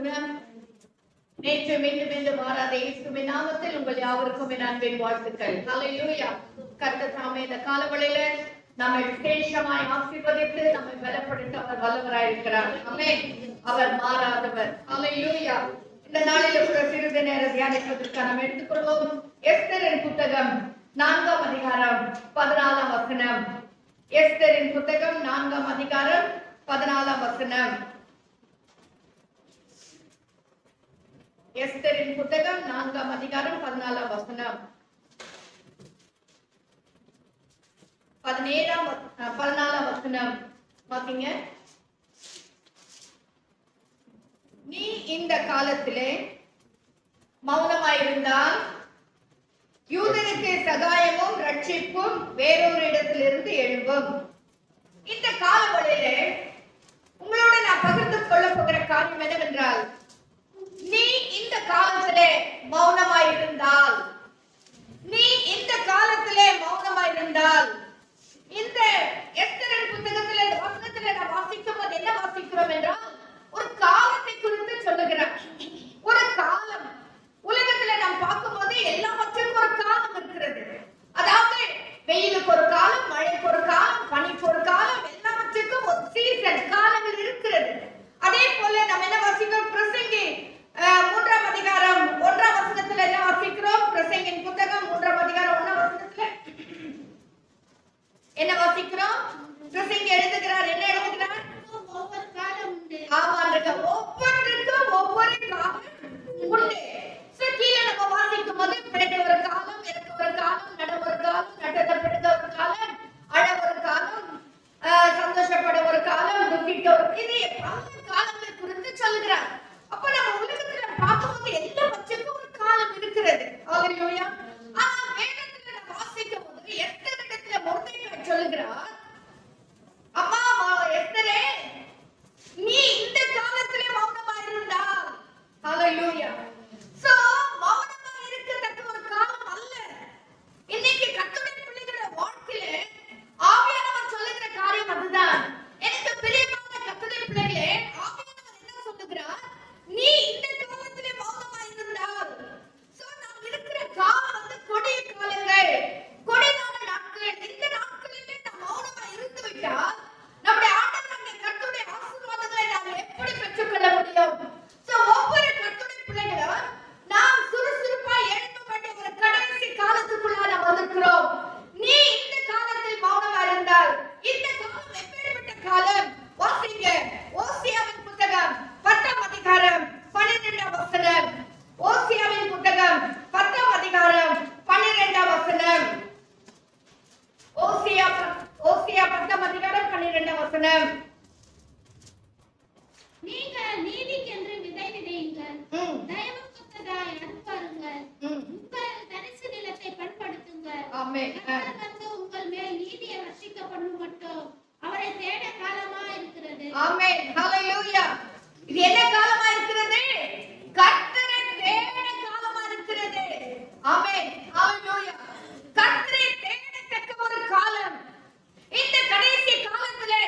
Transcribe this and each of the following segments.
ஸ்தோத்திரம். நேற்று மீண்டும் மாறாத இயேசுவின் நாமத்தில் உங்கள் யாவருக்கும் என் அன்பின் வாழ்த்துக்கள். ஹல்லேலூயா. கர்த்தர் தாமே இந்த காலவெளியில நம்மை விசேஷமாய் ஆசீர்வதித்து நம்மை பலப்படுத்த அவர் வல்லவராய் இருக்கிறார். ஆமென். அவர் மாறாதவர். ஹல்லேலூயா. இந்த நாளில் ஒரு சிறிது நேரம் தியானிப்பதற்கு நாம் எடுத்துக்கொள்வோம். எஸ்தரின் புத்தகம் 4ஆம் அதிகாரம் 14ஆம் வசனம். எஸ்தரின் புத்தகம் 4ஆம் அதிகாரம் 14ஆம் வசனம். எஸ்தரின் புத்தகம் 4ஆம் அதிகாரம் 14ஆம் வசனம். 14ஆம் வசனம் பாத்தீங்க. நீ இந்த காலத்திலே மௌனமாயிருந்தால் யூதனுக்கு சகாயமும் ரட்சிப்பும் வேறொரு இடத்திலிருந்து எழும்பும். இந்த காலவெளியிலே உங்களோட நான் பகிர்ந்து கொள்ள போகிற காரியம் என்னவென்றால், நீ இந்த காலத்திலே மௌனமாயிருந்தால், நீ இந்த காலத்திலே மௌனமாயிருந்தால், இந்த எஸ்தரின் புத்தகத்திலே இந்த வசனத்திலே நாம் வாசிக்கும் போது என்ன வாசிக்கிறோம் என்றால், ஒரு காலத்தை குறித்து சொல்லுகிறார். ஒரு காலம் உலகத்திலே நாம் பார்க்கும்போது எல்லாவற்றுக்கும் ஒரு காலம் இருக்கிறது. அதாவது வெயிலுக்கு ஒரு காலம், மழைக்கு ஒரு காலம், பனிக்கு ஒரு காலம், எல்லாவற்றுக்கும் ஒரு சீசன் காலங்கள் இருக்கிறது. அதே போல நம்ம என்ன வாசிக்கிறோம்? பிரசங்கி 3ஆம் அதிகாரம் 1ஆம் வசனத்துல என்ன வாசிக்கிறோம்? பிரசங்கின் புத்தகம் 3ஆம் அதிகாரம் 1ஆம் வசனத்துல என்ன வாசிக்கிறோம்? பிரசங்கி எழுதுகிறார். என்ன எழுதுகிறார்? ஒவ்வொரு காலம் உண்டு. ஆமாங்க, ஒவ்வொன்றுக்கும் ஒவ்வொரு காலம் உண்டு. கீழே நம்ம வாசிக்கும் போது பிறக்க ஒரு காலம், இறக்க ஒரு காலம், நட ஒரு காலம், நட்டத்தை பிறக்க ஒரு காலம், அழ ஒரு காலம், சந்தோஷப்பட ஒரு காலம், துக்கிக்க ஒரு, இது பல காலங்கள் குறித்து சொல்லுகிறார். அப்ப நம்ம உலகத்துல பார்க்கும்போது எல்லாவற்றுக்கும் ஒரு காலம் இருக்கிறது. ஹல்லேலூயா. ஆனா வேதத்துல நம்ம வாசிக்கும் போது எஸ்தரிடத்துல மொர்தெகாய் சொல்லுகிறார், அம்மா எஸ்தரே, நீ இந்த காலத்திலே மௌனமா இருந்தால். ஹல்லேலூயா. சோ மௌனமா இருக்கத்தக்க ஒரு காலம் அல்ல. இன்னைக்கு கர்த்தருடைய பிள்ளைகளோட வாழ்க்கையில ஆவியானவர் சொல்லுகிற காரியம் அதுதான். எனக்கு பிரியமான கர்த்தருடைய பிள்ளைகளே, ஆவியானவர் என்ன சொல்லுகிறார்? நீ இந்த காலத்திலே மௌனமா இருந்தால், சோ நாம் இருக்கிற காலம் வந்து கொடிய காலங்கள், கொடிதான நாட்கள். இந்த நாட்களிலே நாம் மௌனமா இருந்து விட்டால் நம்முடைய ஆண்டவராகிய கர்த்தருடைய ஆசீர்வாதங்களை நாம் எப்படி பெற்றுக்கொள்ள முடியும்? சோ ஒவ்வொரு கர்த்தருடைய பிள்ளைகளும் நாம் சுறுசுறுப்பா எழும்ப வேண்டிய ஒரு கடைசி காலத்துக்குள்ள நாம் வந்திருக்கிறோம். நீ இந்த காலத்தில் மௌனமா இருந்தால், இந்த காலம் எப்பேற்பட்ட காலம்? வாசிங்க. ஓசியாவின் புத்தகம் 10ஆம் அதிகாரம் 12ஆம் வசனம். ஓசியாவின் புத்தகம் 10ஆம் அதிகாரம் 12ஆம் வசனம். ஓசியா 10ஆம் அதிகாரம் 12ஆம் வசனம். நீங்கள் நீதிக்கென்று விதை விதையுங்கள், தயவுக்குத்ததாய் அறுப்பாருங்கள், உங்கள் தரிசு நிலத்தை பண்படுத்துங்கள். ஆமென். கர்த்தர் வந்து உங்கள் மேல் நீதியை வர்ஷிக்கப்படும் மட்டும் அவரை தேட காலமா இருக்கிறது. ஆமென். ஹல்லேலூயா. இது என்ன காலமா இருக்கிறது? கர்த்தரை தேட காலமா இருக்கிறது. ஆமென். ஹல்லேலூயா. கர்த்தரை தேடத்தக்க ஒரு காலம். இந்த கடைசி காலத்திலே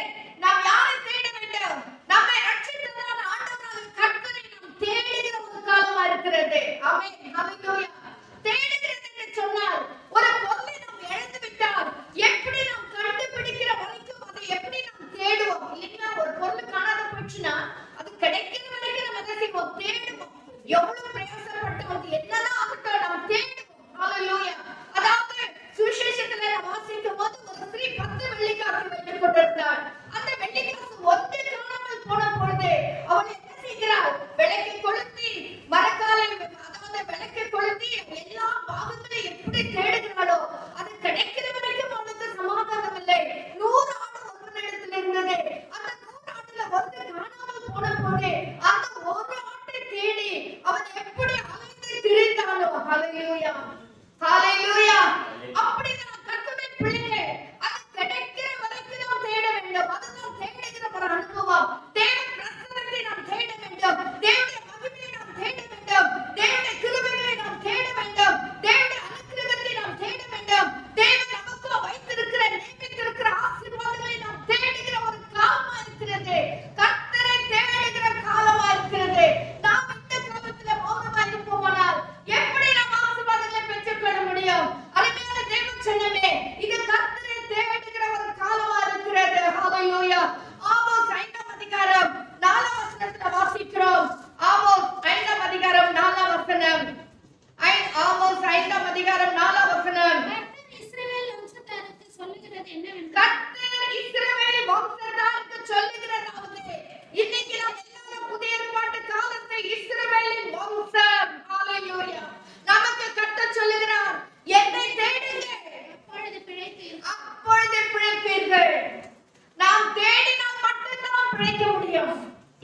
நாம் யாரை தேட வேண்டும்? நம்மை ரட்சித்ததான ஆண்டவராகிய கர்த்தரை நாம் தேடுகிற ஒரு காலமா இருக்கிறது. ஆமென். ஹல்லேலூயா. தேடுகிறது என்று சொன்னால், ஒரு பொருளை நாம் இழந்து விட்டால் எப்படி நாம் கண்டுபிடிக்கிற வரைக்கும் அதை எப்படி நாம் தேடுவோம் இல்லைங்களா? ஒரு பொருள் காணாத போச்சுன்னா அது கிடைக்கிற பிழைக்க முடியும்.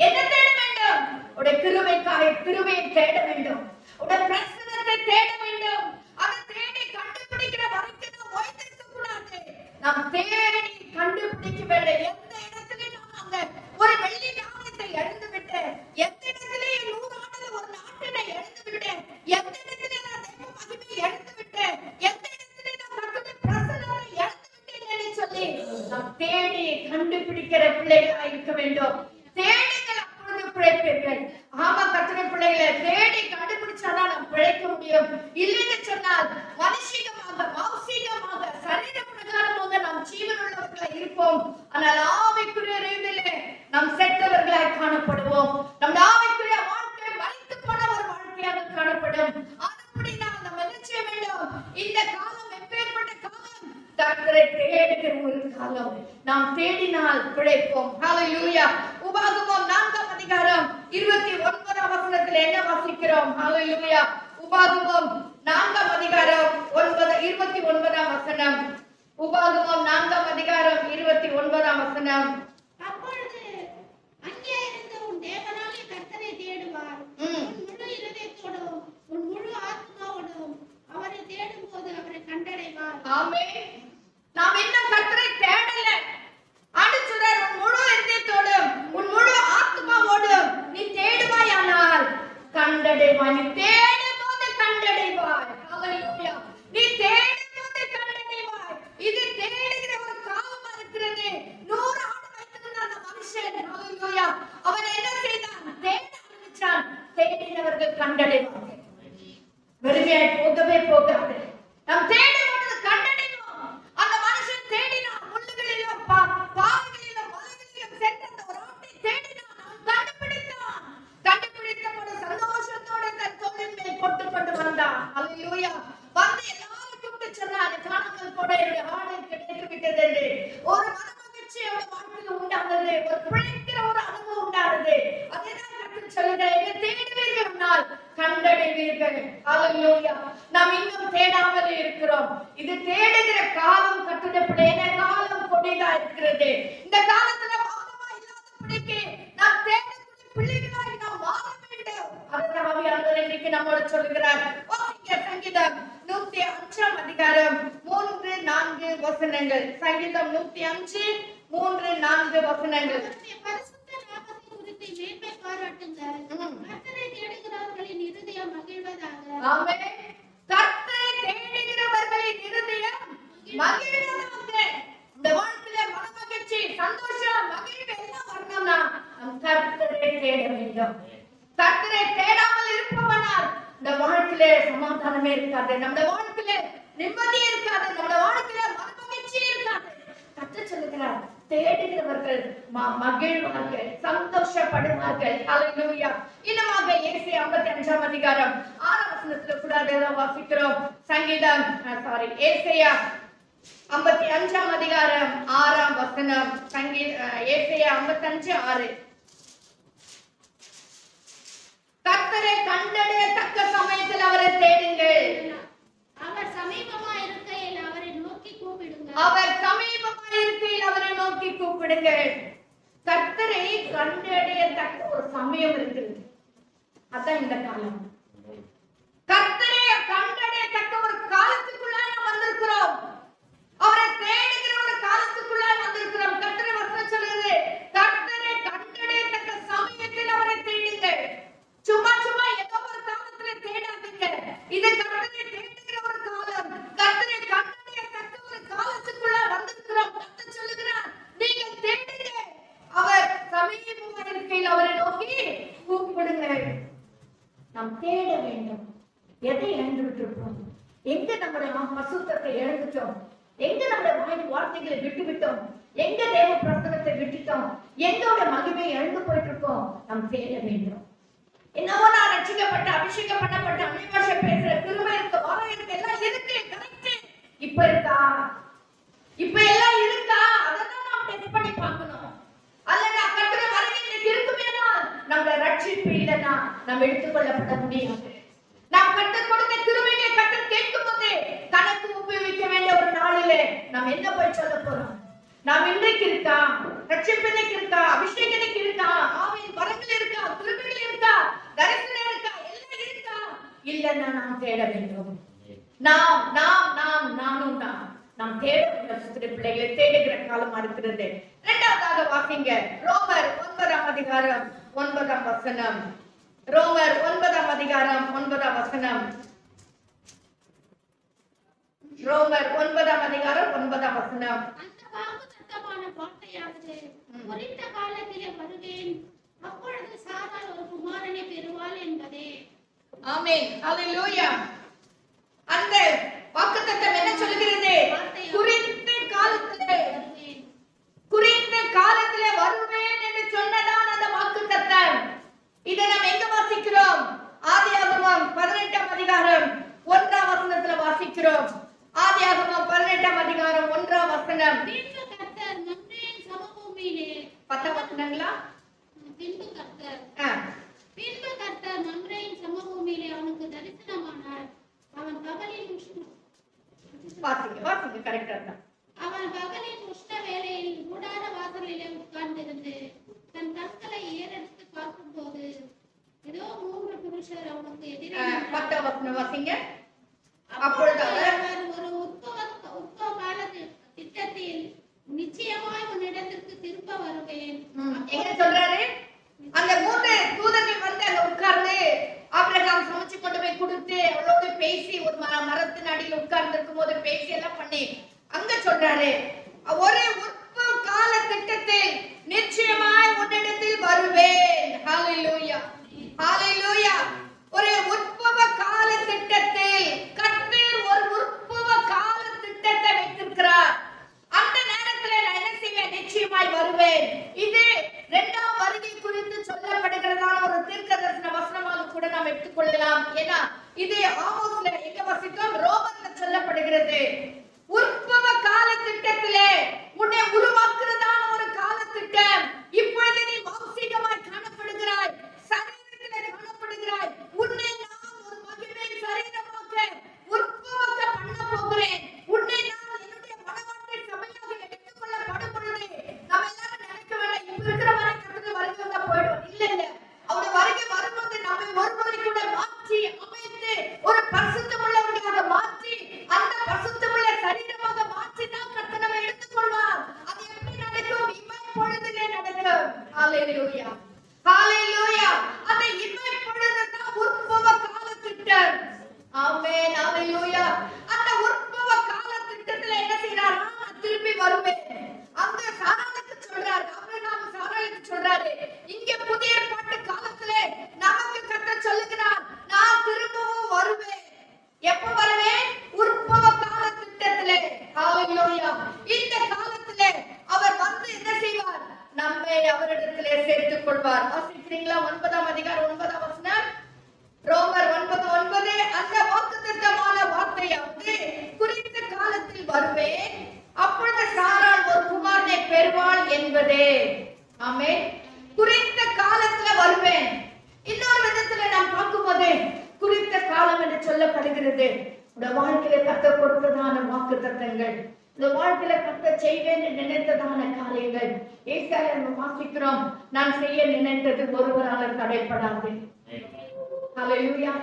என்ன தேட வேண்டும்? உடைய கிருபையை தேட வேண்டும். உடைய பிரசன்னத்தை தேட வேண்டும். அதை தேடி கண்டுபிடிக்கிற வரைக்கும் நாம் ஓய்ந்திருக்க கூடாது. நாம் தேடி கண்டுபிடிக்க வேண்டும். எந்த இடத்திலே நாம் அந்த ஒரு வெள்ளி நாணயத்தை இழந்து விட்டு, எந்த இடத்திலே 100 ஆண்டுல ஒரு நாட்டினை இழந்து விட்டு, எந்த இடத்திலே நான் தெய்வ மகிமை இழந்து விட்டு, எந்த இடத்திலே நான் கர்த்தருடைய பிரசன்னத்தை இழந்து விட்டேன் என்று சொல்லி நாம் தேடி கண்டுபிடிக்கிற பிள்ளைகளா இருக்க வேண்டும். தேடுங்கள், அப்பொழுது பிழைப்பீர்கள். ஆமா கர்த்தருடைய பிள்ளைகளை தேடி கண்டுபிடிச்சாதான் நாம் பிழைக்க முடியும். இல்லைன்னு சொன்னால் மனுஷிகமாக, மாம்சீகமாக, சரீர பிரகாரமாக நாம் ஜீவனுள்ளவர்களாய் இருப்போம். ஆனால் ஆவிக்குரிய ரீதியிலே நாம் செத்தவர்களாய் காணப்படுவோம். நம் ஆவிக்குரிய வாழ்க்கை மரித்து போன ஒரு வாழ்க்கையாக காணப்படும். அப்படினால் நாம் என்ன செய்ய வேண்டும்? இந்த காலம் எப்பேற்பட்ட காலம்? கர்த்தரை தேடுகிற ஒரு காலம். நாம் தேடினால் பிழைப்போம். ஹல்லேலூயா. உபாகமம் 4ஆம் அதிகாரம் 29ஆம் வசனத்தில் என்ன வாசிக்கிறோம்? ஹல்லேலூயா. உபாகமம் 4ஆம் அதிகாரம் 29ஆம் வசனம். உபாகமம் 4ஆம் அதிகாரம் 29ஆம் வசனம். அப்பொழுது அங்கே இருந்து உன் தேவனாகிய கர்த்தரை தேடுவார். உன் முழு இதயத்தோடும் உன் முழு ஆத்மாவோடும் அவரை தேடும்போது அவரை கண்டடைவார். ஆமென். நாம் இன்னும் கர்த்தரை தேடல. ஆண்டவர் சொல்றார், உன் முழு இதயத்தோடும் உன் முழு ஆத்மாவோடும் நீ தேடுவாயானால் கண்டடைவாய். நீ தேடும்போது கண்டடைவாய். ஹல்லேலூயா. நீ தேடும்போது கண்டடைவாய். இது தேடுகிற ஒரு காலமா இருக்கிறது. 100 ஆண்டு வைத்திருந்த அந்த மனுஷன், ஹல்லேலூயா, அவன் என்ன செய்தான்? தேட ஆரம்பிச்சான். தேடினவர்கள் கண்டடைவார்கள். வெறுமையாய் போகவே போகாது. நாம் தேடும்போது கண்டடைவோம். அந்த மனுஷன் தேடினான். முள்ளுகளிலும் பாறைகளிலும் மலைகளிலும் சென்று அந்த ஒரு ஆட்டை தேடினான். அவன் கண்டுபிடித்தான். கண்டுபிடித்தபோது சந்தோஷத்தோடு தன் தோளின் மேல் போட்டுக் கொண்டு வந்தான். ஹல்லேலூயா. வந்து எல்லாரும் கூப்பிட்டு சொன்னார், காணாமல் போன என்னுடைய ஆடை கிடைத்து விட்டது என்று. ஒரு மனமகிழ்ச்சி அவருடைய வாழ்க்கையில் உண்டானது. ஒரு பிழைக்கிற ஒரு அனுபவம் உண்டானது. அதேதான் கர்த்தர் சொல்லுகிறார், என்னை தேடுவீர்கள் என்றால் கண்டடைவீர்கள். ஹல்லேலூயா. நாம் இன்னும் தேடாமல் இருக்கிறோம். இது தேடுகிற காலம். கர்த்தருடைய பிள்ளையே, காலம் கொடிதா இருக்கிறது. இந்த காலத்துல மௌனமா இல்லாதபடிக்கு நாம் தேடக்கூடிய பிள்ளைகளாய் நாம் மாற வேண்டும். அதுதான் ஆவியானவர் இன்றைக்கு நம்மோடு சொல்லுகிறார். வாசிக்க சங்கீதம் 105ஆம் அதிகாரம் 3-4 வசனங்கள். சங்கீதம் 105 3-4 வசனங்கள். பரிசுத்த நாமத்தை குறித்து மேன்மை பாராட்டுங்கள். கர்த்தரை தேடுகிறவர்களின் இருதயம் மகிழ்வதாக. ஆமென். கர்த்தரை தேடுகிறவர்களின் இருதயம் மகிழ்வதாக. இந்த வாழ்க்கையில மனமகிழ்ச்சி, சந்தோஷம், மகிழ்வு எல்லாம் வரணும்னா நாம் கர்த்தரை தேட வேண்டும். கர்த்தரை தேடாமல் இருப்பவனால் இந்த வாழ்க்கையில சமாதானமே இருக்காது. நம்ம வாழ்க்கையில நிம்மதியே இருக்காது. நம்ம வாழ்க்கையில மனமகிழ்ச்சியே இருக்காது. கர்த்தர் சொல்லுகிறார், தேடுகிறவர்கள் மகிழ்வார்கள், சந்தோஷப்படுவார்கள். ஹல்லேலூயா. இன்னமாக ஏசாயா 55ஆம் அதிகாரம் 6ஆம் வசனத்துல கூட அதை வாசிக்கிறோம். சங்கீதம் ஏசாயா 55ஆம் அதிகாரம் 6ஆம் வசனம். ஏசாயா 55:6. கர்த்தரை கண்டடையத்தக்க சமயத்தில் அவரை தேடுங்கள். அவர் சமீபமா இருக்கையில் அவரை நோக்கி கூப்பிடுங்கள். அவர் சமீபமா இருக்கையில் அவரை நோக்கி கூப்பிடுங்கள். கர்த்தரை கண்டடையத்தக்க ஒரு சமயம் இருக்குது. அதான் இந்த காலம். கர்த்தரை கண்டடையத்தக்க ஒரு காலத்துக்குள்ள நாம் வந்திருக்கிறோம். அவரை தேடுகிற ஒரு காலத்துக்குள்ள வந்திருக்கிறோம். கர்த்தரை வசனம் சொல்லுது, கர்த்தரை கண்டடையத்தக்க சமயத்தில் அவரை தேடுங்கள். சும்மா சும்மா ஏதோ ஒரு காலத்துல தேடாதீங்க. இது கர்த்தரை தேடுகிற ஒரு காலம். கர்த்தரை கண்டடையத்தக்க ஒரு காலத்துக்குள்ள வந்திருக்கிறோம். கர்த்தர் சொல்லுகிறார், நீங்க தேடுங்க. அவர் சமீபமா இருக்கையில் அவரை நோக்கி கூப்பிடுங்கள். நாம் தேட வேண்டும். எதை இழந்து விட்டிருப்போம்? எங்க நம்முடைய பசுத்தத்தை இழந்துட்டோம்? எங்க நம்முடைய வார்த்தைகளை விட்டு விட்டோம்? எங்க தேவ பிரசனத்தை விட்டுட்டோம்? எங்களோட மகிமையை இழந்து போயிட்டு இருக்கோம்? நாம் தேட வேண்டும். என்னவோ நான் ரட்சிக்கப்பட்ட, அபிஷேகம் பண்ணப்பட்ட, அனைவர பேசுற, திரும்ப இருக்கு, வர இருக்கு, எல்லாம் இருக்கு, கரெக்ட். இப்ப இருக்கா? இப்ப எல்லாம் இருக்கா? அதான் நாம் டெஸ்ட் பண்ணி பார்க்கணும். அல்லது கர்த்தருடைய வருகை இருக்குமேனா நம்மள ரட்சிப்பு இல்லைன்னா நாம் எடுத்துக்கொள்ளப்பட முடியாது. நாம் கர்த்தர் கொடுத்த கிருபையை கர்த்தர் கேட்கும் போது கணக்கு உபயோகிக்க வேண்டிய ஒரு நாளிலே நாம் என்ன போய் சொல்ல போறோம்? நாம் இன்றைக்கு இருக்கா? ரட்சிப்பு இன்னைக்கு இருக்கா? அபிஷேகம் நாம் தேட வேண்டும். நாம் தேட வேண்டும். சிறு பிள்ளைகளை தேடுகிற காலமா இருக்கிறது. இரண்டாவதாக வாசிங்க ரோமர் 9ஆம் அதிகாரம் 9ஆம் வசனம். ரோமர் 9ஆம் அதிகாரம் 9ஆம் வசனம். ரோமர் 9ஆம் அதிகாரம் 9ஆம் வசனம். அந்த வாக்குத்தத்தமான வார்த்தையாவது குறித்த காலத்திலே வருவேன், அப்பொழுது சாராள் ஒரு குமாரனை பெறுவாள் என்பதே. ஆமென். ஹalleluya. அந்த வாக்குத்தத்தம் என்ன சொல்கிறது? குறித்த காலத்திலே வருவேன் என்று சொன்னதான் அந்த வாக்குத்தத்தம். இதை நாம் எங்க வாசிக்கிறோம்? ஆதியாகமம் 18ஆம் அதிகாரம் 1ஆம் வசனத்துல வாசிக்கிறோம். ஆதியாகமம் 18ஆம் அதிகாரம் 1ஆம் வசனம். பின்பு கர்த்தர் மம்ரேயின் சமபூமியிலே 10 வசனங்களா? பின்பு கர்த்தர் மம்ரேயின் சமபூமியிலே அவனுக்கு தரிசனமானார். அவன் பகலின் வாசிங்க கரெக்டா தான். அவன் பகலின் உஷ்ண வேளையில் கூடார வாசலிலே உட்கார்ந்திருந்து தன் கண்களை ஏறெடுத்து பார்க்கும்போது ஏதோ 3 புருஷர் அவனுக்கு எதிரே 10 வசனம் வாசிங்க. அப்பொழுது அவர் ஒரு உற்பவ கால திட்டத்தில் நிச்சயமாய் உன்னிடத்திற்கு திரும்ப வருவேன். என்ன சொல்றாரு? அந்த 3 தூதர்கள் வந்து அங்க உட்கார்ந்து ஆபிரகாம் சமைச்சு கொண்டு போய் கொடுத்து அவளோட பேசி ஒரு மரத்தின் அடியில் உட்கார்ந்து இருக்கும் போது பேசி எல்லாம் பண்ணி அங்க சொல்றாரு, ஒரு உற்பவ கால திட்டத்தில் நிச்சயமாய் உன்னிடத்தில் வருவேன். ஹalleluya, ஹalleluya. ஒரு உற்பவ கால திட்டத்தில் கர்த்தர் ஒரு உற்பவ கால திட்டத்தை வைத்திருக்கிறார். அந்த நேரத்துல நான் என்ன செய்வேன்? நிச்சயமாய் வருவேன். இது 2ஆம் வருகை குறித்து சொல்லப்படுகிறதான ஒரு தீர்க்கதரிசன வசனமாக கூட நாம் எடுத்துக்கொள்ளலாம். ஏன்னா இது ஆமோஸ்ல எங்க வசிக்கும்? ரோமர்ல சொல்லப்படுகிறது. உற்பவ கால திட்டத்திலே உன்னை உருவாக்குறதான ஒரு கால திட்டம். இப்பொழுது நீ மாம்சீகமாய் காணப்படுகிறாய், சரீரத்திலே காணப்படுகிறாய். உன்னை நான் ஒரு மகிமை சரீரமாக உற்பவக்க பண்ண போகிறேன். உன்னை நான் என்னுடைய மனவாட்டை சபையாக எடுத்துக்கொள்ளப்படும் பொழுது நம்ம எல்லாரும் நினைக்க வேண்டாம், இப்ப இருக்கிற வரை கர்த்தர் வருகை வந்தா போயிடும். இல்ல, அவருடைய வருகை வரும்போது நம்மை ஒருமுறை கூட மாற்றி அமைத்து ஒரு பரிசுத்தமுள்ளவர்களாக மாற்றி அந்த பரிசுத்தமுள்ள சரீரமாக மாற்றி தான் கர்த்தர் நம்மை எடுத்துக்கொள்வார். அது எப்படி நடக்கும்? இமை பொழுதிலே நடக்கும். ஹalleluya, ஹalleluya. அந்த இமை பொழுது தான் உற்பவ கால திட்டம். ஆமென், ஹalleluya. அந்த உற்பவ கால திட்டத்துல என்ன செய்யறாரா? திரும்பி வருவேன். அங்க சாராளுக்கு சொல்றாரு, ஆபிரகாம் சாராளுக்கு சொல்றாரு. இங்க புதிய ஏற்பாட்டு காலத்திலே நமக்கு கர்த்தர் சொல்லுகிறார், நான் திரும்பவும் வருவேன். எப்ப வருவேன்? உற்பவ கால திட்டத்திலே. ஹalleluya. இந்த காலத்திலே அவர் வந்து என்ன செய்வார்? நம்மை அவரிடத்திலே சேர்த்துக் கொள்வார். வாசிக்கிறீங்களா? 9ஆம் அதிகாரம் 9ஆம் வசனம். ரோமர் 9:9. அந்த வாக்குத்தத்தமான வார்த்தையாவது குறித்த காலத்தில் வருவேன், அப்பொழுது சாராள் ஒரு குமாரனை பெறுவாள் என்பதே. ஆமென். குறித்த காலத்துல வருவேன். இன்னொரு விதத்துல நாம் பார்க்கும்போது குறித்த காலம் என்று சொல்லப்படுகிறது. இந்த வாழ்க்கையில கர்த்தர் கொடுத்ததான வாக்குத்தத்தங்கள், இந்த வாழ்க்கையில கர்த்தர் செய்வேன் என்று நினைத்ததான காரியங்கள். ஏசாயா வாசிக்கிறோம், நான் செய்ய நினைத்தது ஒருவரால் தடைப்படாது. ஹalleluya.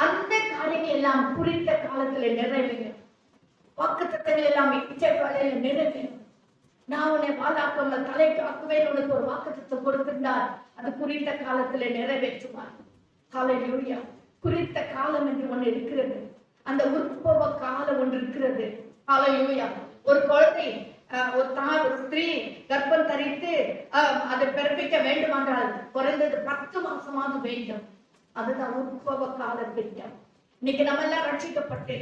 அந்த காரியங்கள் எல்லாம் குறித்த காலத்துல நிறைவேறும். வாக்குத்தத்தங்கள் எல்லாம் இச்சைக்காலையில நிறைவேறும். நான் உன்னை வாழாக்காம தலை காக்குவேன் உனக்கு ஒரு வாக்குத்தத்தம் கொடுத்திருந்தார். அது குறித்த காலத்துல நிறைவேற்றுவார். ஹalleluya. குறித்த காலம் என்று ஒன்று இருக்கிறது. அந்த உற்பவ காலம் ஒன்று இருக்கிறது. ஹalleluya. ஒரு குழந்தை, ஒரு தாய், ஒரு ஸ்திரீ கர்ப்பம் தரித்து அதை பிறப்பிக்க வேண்டுமென்றால் குறைந்தது 10 மாசமாவது வேண்டும். அதுதான் உற்பவ கால திட்டம். இன்னைக்கு நம்ம எல்லாம் ரட்சிக்கப்பட்டு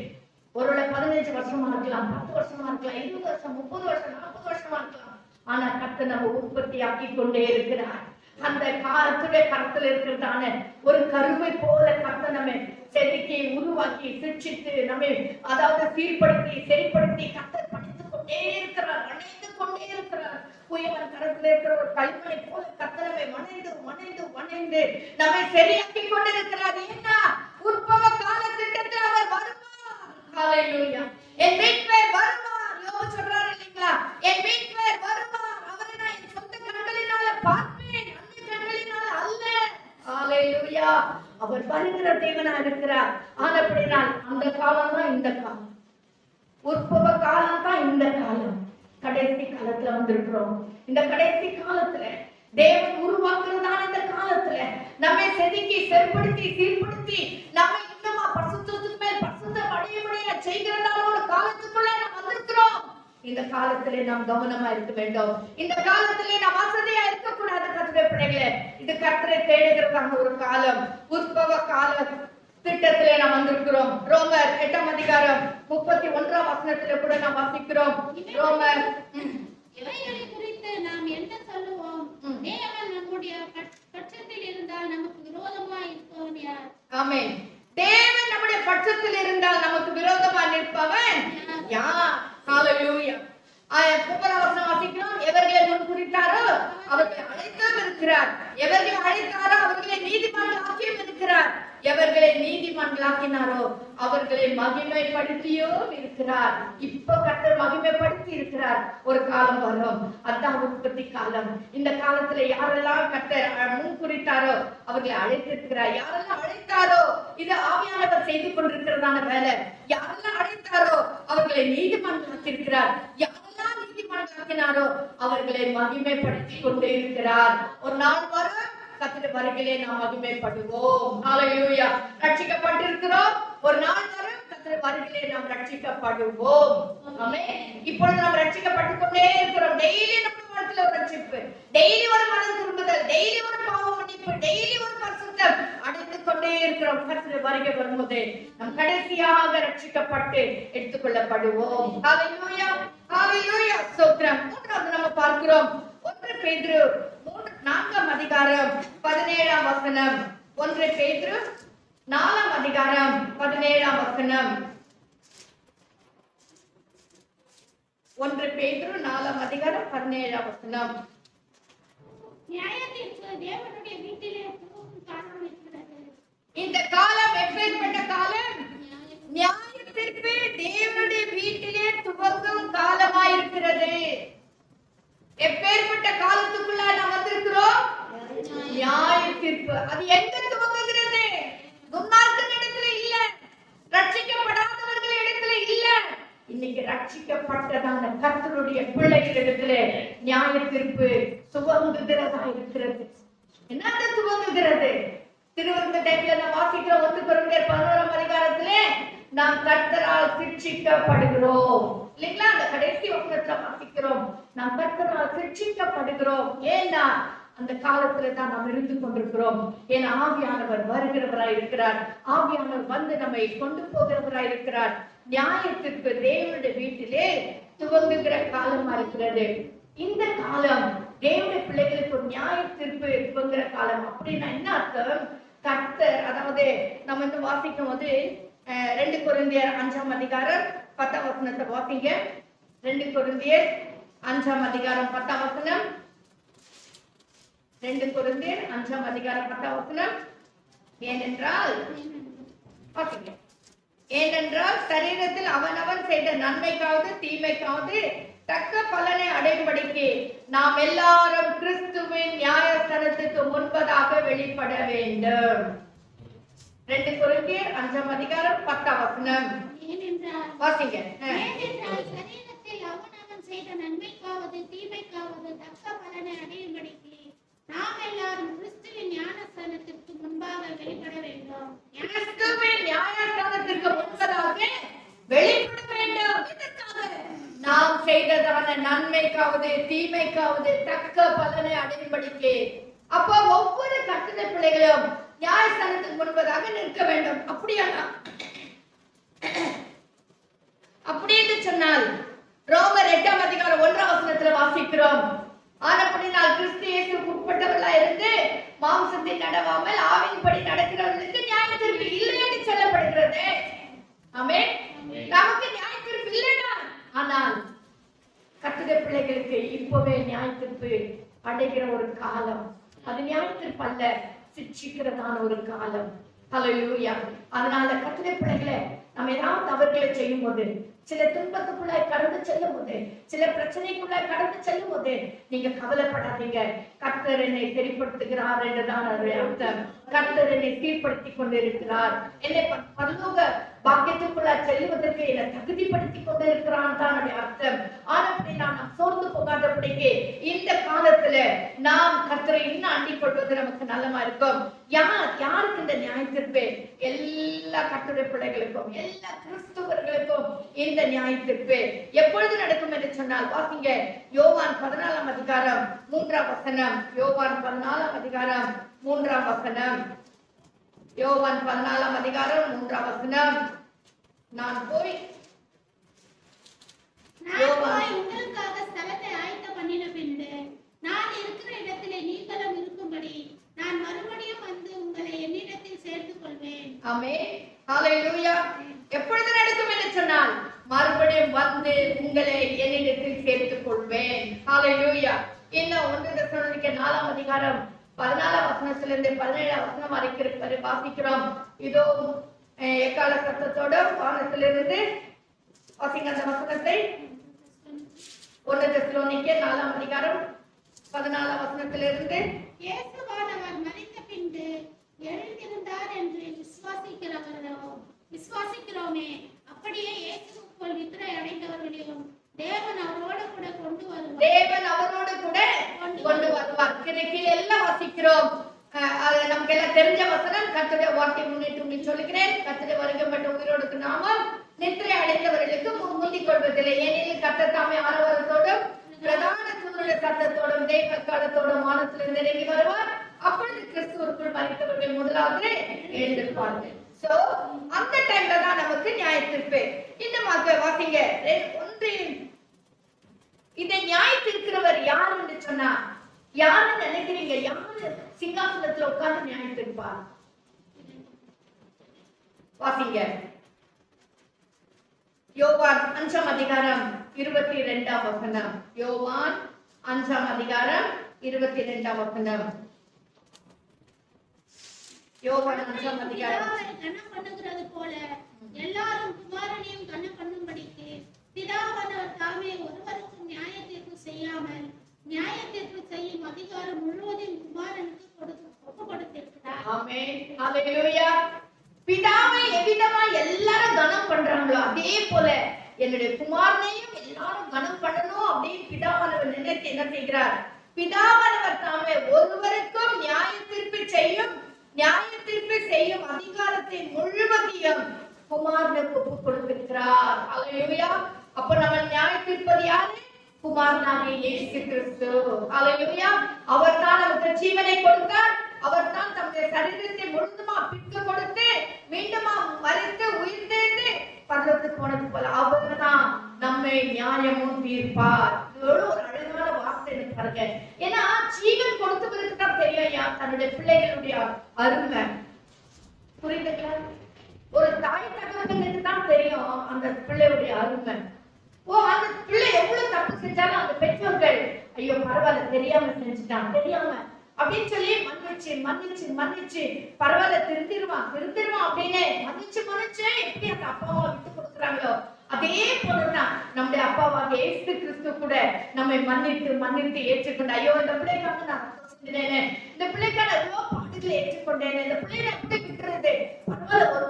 ஒருவேளை 15 வருஷமா இருக்கலாம், 10 வருஷமா இருக்கலாம், 20 வருஷம், 30 வருஷம், 40 வருஷமா இருக்கலாம். ஆனா கர்த்தர் நம்ம உற்பத்தி ஆக்கி கொண்டே இருக்கிறார். அந்த காலத்துடைய கருத்துல இருக்கிறதான ஒரு கருவை போல கர்த்தர் நம்ம செதுக்கி உருவாக்கி சிக்ஷித்து நம்மை அதாவது சீர்படுத்தி சரிப்படுத்தி கர்த்தர் படித்துக் கொண்டே இருக்கிறார், வணைந்து கொண்டே இருக்கிறார். குயவன் கரத்துல இருக்கிற ஒரு களிமண்ணை போல கர்த்தர் நம்மை வணைந்து வணைந்து வணைந்து நம்மை சரியாக்கி கொண்டிருக்கிறார். ஏன்னா உற்பவ கால திட்டத்தில் அவர் வருவார். ஹalleluya. என் வீட்டுவர் வருவார். யோபு சொல்றாரு இல்லீங்களா? என் வீட்டுவர் வருவார், அவரை நான் என் சொந்த கண்களினால பார்ப்பேன், அந்நிய கண்களினால அல்ல. ஹalleluya. அவர் வருகிற தேவனா இருக்கிறார். ஆனபடினால் அந்த காலம் தான் இந்த காலம், உற்பவ காலம் தான் இந்த காலம். கடைசி காலத்துல வந்திருக்கிறோம். இந்த கடைசி காலத்துல தேவன் உருவாக்குறதான இந்த காலத்துல நம்மை செதுக்கி செருப்படுத்தி சீர்படுத்தி நம்மை இன்னுமா பரிசுத்தத்துக்கு மேல் பரிசுத்தம் அடைய செய்கிறதான ஒரு காலத்துக்குள்ள நாம் வந்திருக்கிறோம். இந்த காலத்திலே நாம் கவனமா இருக்க வேண்டும். இந்த காலத்திலே நாம் வசதியா இருக்கக்கூடாது. கர்த்தருடைய பிள்ளைகளே, இது கர்த்தரை தேடுகிறதான ஒரு காலம், உற்பவ கால திட்டத்திலே நாம் வந்திருக்கிறோம். ரோமர் 8ஆம் அதிகாரம் 31ஆம் வசனத்திலே கூட நாம் வாசிக்கிறோம். ரோமர் இவைகளை குறித்து நாம் என்ன சொல்லுவோம்? தேவன் நம்முடைய பட்சத்தில் இருந்தால் நமக்கு விரோதமா இருப்பவன் யார்? ஆமென். தேவன் நம்முடைய பட்சத்தில் இருந்தால் நமக்கு விரோதமா நிற்பவன் யார்? ஹalleluya. 30ஆம் வசனம் வாசிக்கிறோம். எவர்களை முன்குறித்தாரோ அவர்களை அழைத்தும் இருக்கிறார். எவர்களை அழைத்தாரோ அவர்களை நீதிமான்களாக்கியும் இருக்கிறார். எவர்களை நீதிமான்களாக்கினாரோ அவர்களை மகிமைப்படுத்தியோ இருக்கிறார். இப்ப கர்த்தர் மகிமைப்படுத்தி இருக்கிறார். ஒரு காலம் வரும், அதான் உற்பத்தி காலம். இந்த காலத்துல யாரெல்லாம் கர்த்தர் முன்குறித்தாரோ அவர்களை அழைத்திருக்கிறார். யாரெல்லாம் அழைத்தாரோ, இது ஆவியானவர் செய்து கொண்டிருக்கிறதான வேலை. யாரெல்லாம் அழைத்தாரோ அவர்களை நீதிமான்களாக்கியிருக்கிறார். யாரெல்லாம் நீதிமான்களாக்கினாரோ அவர்களை மகிமைப்படுத்தி கொண்டே இருக்கிறார். ஒரு நாள் வரும், கர்த்தருடைய வருகையிலே நாம் மகிமைப்படுவோம். ஹalleluya. ரட்சிக்கப்பட்டிருக்கிறோம். ஒரு நாள் வரும், கர்த்தருடைய வருகையிலே நாம் ரட்சிக்கப்படுவோம். ஆமென். இப்பொழுது நாம் ரட்சிக்கப்பட்டுக் கொண்டே இருக்கிறோம். டெய்லி நம்ம வாழ்க்கையில ஒரு ரட்சிப்பு, டெய்லி ஒரு மனம் திரும்புதல், டெய்லி ஒரு பாவ மன்னிப்பு, டெய்லி ஒரு பரிசுத்தம் அடைந்து கொண்டே இருக்கிறோம். கர்த்தருடைய வருகை வரும்போது நாம் கடைசியாக ரட்சிக்கப்பட்டு எடுத்துக்கொள்ளப்படுவோம். ஹalleluya. ஹalleluya. ஸ்தோத்திரம். மூன்றாவது நம்ம பார்க்கிறோம் 1 பேதுரு 4ஆம் அதிகாரம் 17ஆம் வசனம். 1 பேதுரு 4ஆம் அதிகாரம் 17ஆம் வசனம். 1 பேதுரு 4ஆம் அதிகாரம் 17ஆம் வசனம். நியாயத்தீர்ப்பு தேவனுடைய வீட்டிலே துவங்கும் காலம் இருக்கிறது. இந்த காலம் எப்பேற்பட்ட காலம்? நியாயத்தீர்ப்பு தேவனுடைய வீட்டிலே துவங்கும் காலமாயிருக்கிறது. எப்பேற்பட்ட காலத்துக்குள்ள நாம் வந்திருக்கிறோம்? நியாய தீர்ப்பு. அது எங்க துவங்குகிறது? துன்மார்க்கனிடத்துல இல்ல, ரட்சிக்கப்படாதவர்கள் இடத்துல இல்ல. இன்னைக்கு ரட்சிக்கப்பட்டதான கர்த்தருடைய பிள்ளைகளிடத்துல நியாய தீர்ப்பு துவங்குகிறதா இருக்கிறது. என்னது துவங்குகிறது? திருவருத்த டைம்ல நாம் வாசிக்கிறோம். 1 கொரிந்தியர் 11ஆம் அதிகாரத்திலே நாம் கர்த்தரால் சிட்சிக்கப்படுகிறோம் இல்லைங்களா? அந்த கடைசி வசனத்துல வாசிக்கிறோம், நாம் கர்த்தரால் சிட்சிக்கப்படுகிறோம். ஏன்னா அந்த காலத்துல தான் நாம் இருந்து கொண்டிருக்கிறோம். ஏன்னா ஆவியானவர் வருகிறவராய் இருக்கிறார். ஆவியானவர் வந்து நம்மை கொண்டு போகிறவராய் இருக்கிறார். நியாயத்திற்கு தேவனுடைய வீட்டிலே துவங்குகிற காலமா இருக்கிறது. இந்த காலம் தேவனுடைய பிள்ளைகளுக்கு ஒரு நியாயத்திற்கு துவங்குகிற காலம். அப்படின்னா என்ன அர்த்தம்? கர்த்தர், அதாவது நம்ம வந்து வாசிக்கும் போது 2 கொரிந்தியர் 5ஆம் அதிகாரம் 10ஆம் வசனத்தை வாசிங்க. 2 கொரிந்தியர் 5ஆம் அதிகாரம் 10ஆம் வசனம். 2 கொரிந்தியர் 5ஆம் அதிகாரம் 10ஆம் வசனம். ஏனென்றால் வாசிங்க. ஏனென்றால் சரீரத்தில் அவனவன் செய்த நன்மைக்காவது தீமைக்காவது தக்க பலனை அடையும்படிக்கு நாம் எல்லாரும் கிறிஸ்துவின் நியாயஸ்தானத்துக்கு முன்பதாக வெளிப்பட வேண்டும். 2 கொரிந்தியர் 5ஆம் அதிகாரம் 10ஆம் வசனம். ஏனென்றால் வாசிங்க. சரீரத்தில் அவனவன் செய்த நன்மைக்காவது தீமைக்காவது தக்க பலனை அடையும்படிக்கு நாம் எல்லாரும் கிறிஸ்துவின் ஞானஸ்தானத்திற்கு முன்பாக வெளிப்பட வேண்டும். கிறிஸ்துவின் நியாயஸ்தானத்திற்கு முன்பதாக வெளிப்பட வேண்டும். இதற்காக நாம் செய்ததான நன்மைக்காவது தீமைக்காவது தக்க பலனை அடையும்படிக்கு. அப்போ ஒவ்வொரு கர்த்தருடைய பிள்ளைகளும் நியாயஸ்தானத்துக்கு முன்பதாக நிற்க வேண்டும். அப்படியானா? அப்படி என்று சொன்னால் ரோமர் 8ஆம் அதிகாரம் 1ஆம் வசனத்துல வாசிக்கிறோம், ஆனபடினால் கிறிஸ்து இயேசுவுக்கு உட்பட்டவர்களா இருந்து மாம்சத்தில் நடவாமல் ஆவியின்படி நடக்கிறவர்களுக்கு நியாய தீர்ப்பு இல்லை என்று சொல்லப்படுகிறது. ஆமென். நமக்கு நியாய தீர்ப்பு இல்லைனா, ஆனால் கர்த்தருடைய பிள்ளைகளுக்கு இப்பவே நியாய தீர்ப்பு அடைகிற ஒரு காலம். அது நியாய தீர்ப்பு அல்ல, சிட்சிக்கிறதான ஒரு காலம். ஹல்லேலூயா. அதனால கர்த்தருடைய பிள்ளைகளே, நம்ம ஏதாவது தவறுகளை செய்யும் போது, சில துன்பத்துக்குள்ளாய் கடந்து செல்லும் போது, சில பிரச்சனைக்குள்ளாய் கடந்து செல்லும் போது நீங்க கவலைப்படாதீங்க. கர்த்தர் என்னை சரிப்படுத்துகிறார் என்றுதான் அதனுடைய அர்த்தம். கர்த்தர் என்னை சீர்படுத்தி கொண்டிருக்கிறார், என்னை பரலோக பாக்கியத்துக்குள்ளாய் செல்லுவதற்கு என்னை தகுதிப்படுத்தி கொண்டிருக்கிறான் தான் அர்த்தம். ஆனப்படி நாம் சோர்ந்து போகாதபடிக்கு இந்த காலத்துல நாம் கர்த்தரை இன்னும் அண்டிக் கொள்வது நமக்கு நல்லமா இருக்கும். யாருக்கு இந்த நியாயத்தீர்ப்பு? எல்லா கர்த்தருடைய பிள்ளைகளுக்கும், எல்லா கிறிஸ்துவர்களுக்கும் இந்த நியாயத்தீர்ப்பு எப்பொழுது நடக்கும் என்று சொன்னால், வாசிங்க யோவான் 14ஆம் அதிகாரம் 3ஆம் வசனம். யோவான் 14ஆம் அதிகாரம் 3ஆம் வசனம். யோவான் 14ஆம் அதிகாரம் 3ஆம் வசனம். நான் போய் உங்களுக்காக ஸ்தலத்தை ஆயத்த பண்ணின பின்பு நான் இருக்கிற இடத்திலே நீங்களும் இருக்கும்படி நான் மறுபடியும் வந்து உங்களை என்னிடத்தில் சேர்த்துக் கொள்வேன். ஆமென். ஹalleluya. எப்பொழுது நடக்கும் என்று சொன்னால், மறுபடியும் வந்து உங்களை என்னிடத்தில் சேர்த்துக் கொள்வேன். ஹalleluya. இன்னும் 1 தெசலோனிக்கேயர் 4ஆம் அதிகாரம் 14ஆம் வசனத்திலிருந்து 17ஆம் வசனம் வரைக்கும் வாசிக்கிறோம். இதோ எக்கால சத்தத்தோட வானத்திலிருந்து வாசிங்க அந்த வசனத்தை. 1 தெசலோனிக்கேயர் 4ஆம் அதிகாரம் 14ஆம் வசனத்திலிருந்து, இயேசுவானவர் மரித்த பின்பு எழுந்திருந்தார் என்று விசுவாசிக்கிறோமே, அப்படியே இயேசுவுக்குள் நித்திரை அடைந்தவர்களையும் தேவன் அவரோடு கூட கொண்டு வருவார். தேவன் அவரோடு கூட கொண்டு வருவார். கீழே எல்லாம் வாசிக்கிறோம். அது நமக்கு எல்லாம் தெரிஞ்ச வசனம். கர்த்தருடைய வார்த்தை முன்னிட்டு சொல்லுகிறேன், கர்த்தருடைய வருகப்பட்ட உயிரோடு நாமும் நித்திரை அடைந்தவர்களுக்கு முந்திக் கொள்வதில்லை. ஏனெனில் கர்த்தர் தாமே ஆரவாரத்தோடும் பிரதான தூதருடைய சத்தத்தோடும் தெய்வ காலத்தோடும் வானத்திலிருந்து இறங்கி வருவார். அப்பொழுது கிறிஸ்துவுக்குள் மரித்தவர்கள் முதலாவது எழுந்திருப்பார்கள். சோ அந்த டைம்ல தான் நமக்கு நியாயத்தீர்ப்பு. இன்னும் வாசிங்க இதை நியாயத்திருக்கிறவர் யார் என்று சொன்னா, யாருன்னு நினைக்கிறீங்க? யாரு சிங்காசனத்துல உட்கார்ந்து நியாயத்திருப்பார்? வாசிங்க யோவான் 5ஆம் அதிகாரம் 22ஆம் வசனம். யோவான் 5ஆம் அதிகாரம் 22ஆம் வசனம். யோவான் 5ஆம் அதிகாரம். கனம் பண்ணுகிறது போல எல்லாரும் குமாரனையும் கனம் பண்ணும்படிக்கு பிதாவானவர் தாமே ஒருவருக்கும் நியாயத்தீர்ப்பு செய்யாமல் நியாயத்தீர்ப்பு செய்யும் அதிகாரம் முழுவதையும் குமாரனுக்கு ஒப்பு கொடுத்திருக்கிறார். ஆமென். ஹalleluya. பிதாவை எவ்விதமா எல்லாரும் கனம் பண்றாங்களோ அதே போல என்னுடைய குமாரனையும் எல்லாரும் கனம் பண்ணணும் அப்படின்னு பிதாவானவர் நினைத்து என்ன செய்கிறார்? பிதாவானவர் தாமே ஒருவருக்கும் நியாயத்தீர்ப்பு செய்யும் அதிகாரத்தை முழுவதையும் குமாரனுக்கு ஒப்பு கொடுத்திருக்கிறார். ஹalleluya. அப்ப நம்ம நியாயத்தீர்ப்பது யாரு? குமாரனாகிய இயேசு கிறிஸ்து. ஹalleluya. அவர் தான் நமக்கு ஜீவனை கொடுத்தார். அவர் தான் தம்முடைய சரீரத்தை முழுதுமா பிட்டு கொடுத்து மீண்டுமா மரித்து உயிர்த்தெழுந்து பரலோகத்துக்கு போனது போல அவர் தான் நம்மை நியாயமும் தீர்ப்பார். ஒரு அழகான வார்த்தை பாருங்க. ஏன்னா ஜீவன் கொடுத்தவருக்கு தான் தெரியும் தன்னுடைய பிள்ளைகளுடைய அருமை. புரியுதுங்களா? ஒரு தாய் தகவலுக்கு தான் தெரியும் அந்த பிள்ளையுடைய அருமை. அந்த பிள்ளை எவ்வளவு தப்பு செஞ்சாலும் அந்த பெற்றோர்கள் ஐயோ பரவாயில்ல தெரியாம செஞ்சுட்டான் தெரியாம அப்படின்னு சொல்லி மன்னிச்சு பரவாயில்ல திருந்திருவான் அப்படின்னு மன்னிச்சு எப்படி அந்த அப்பாவை விட்டு கொடுக்குறாங்களோ அதே போலதான் நம்முடைய அப்பாவாக இயேசு கிறிஸ்து கூட நம்மை மன்னித்து ஏற்றுக்கொண்டு ஐயோ இந்த பிள்ளைக்காக நான் செஞ்சேன், இந்த பிள்ளைக்கான எவ்வளோ பாட்டுகளை ஏற்றுக்கொண்டேன், இந்த பிள்ளைகளை எப்படி விட்டுறது, பரவாயில்ல ஒரு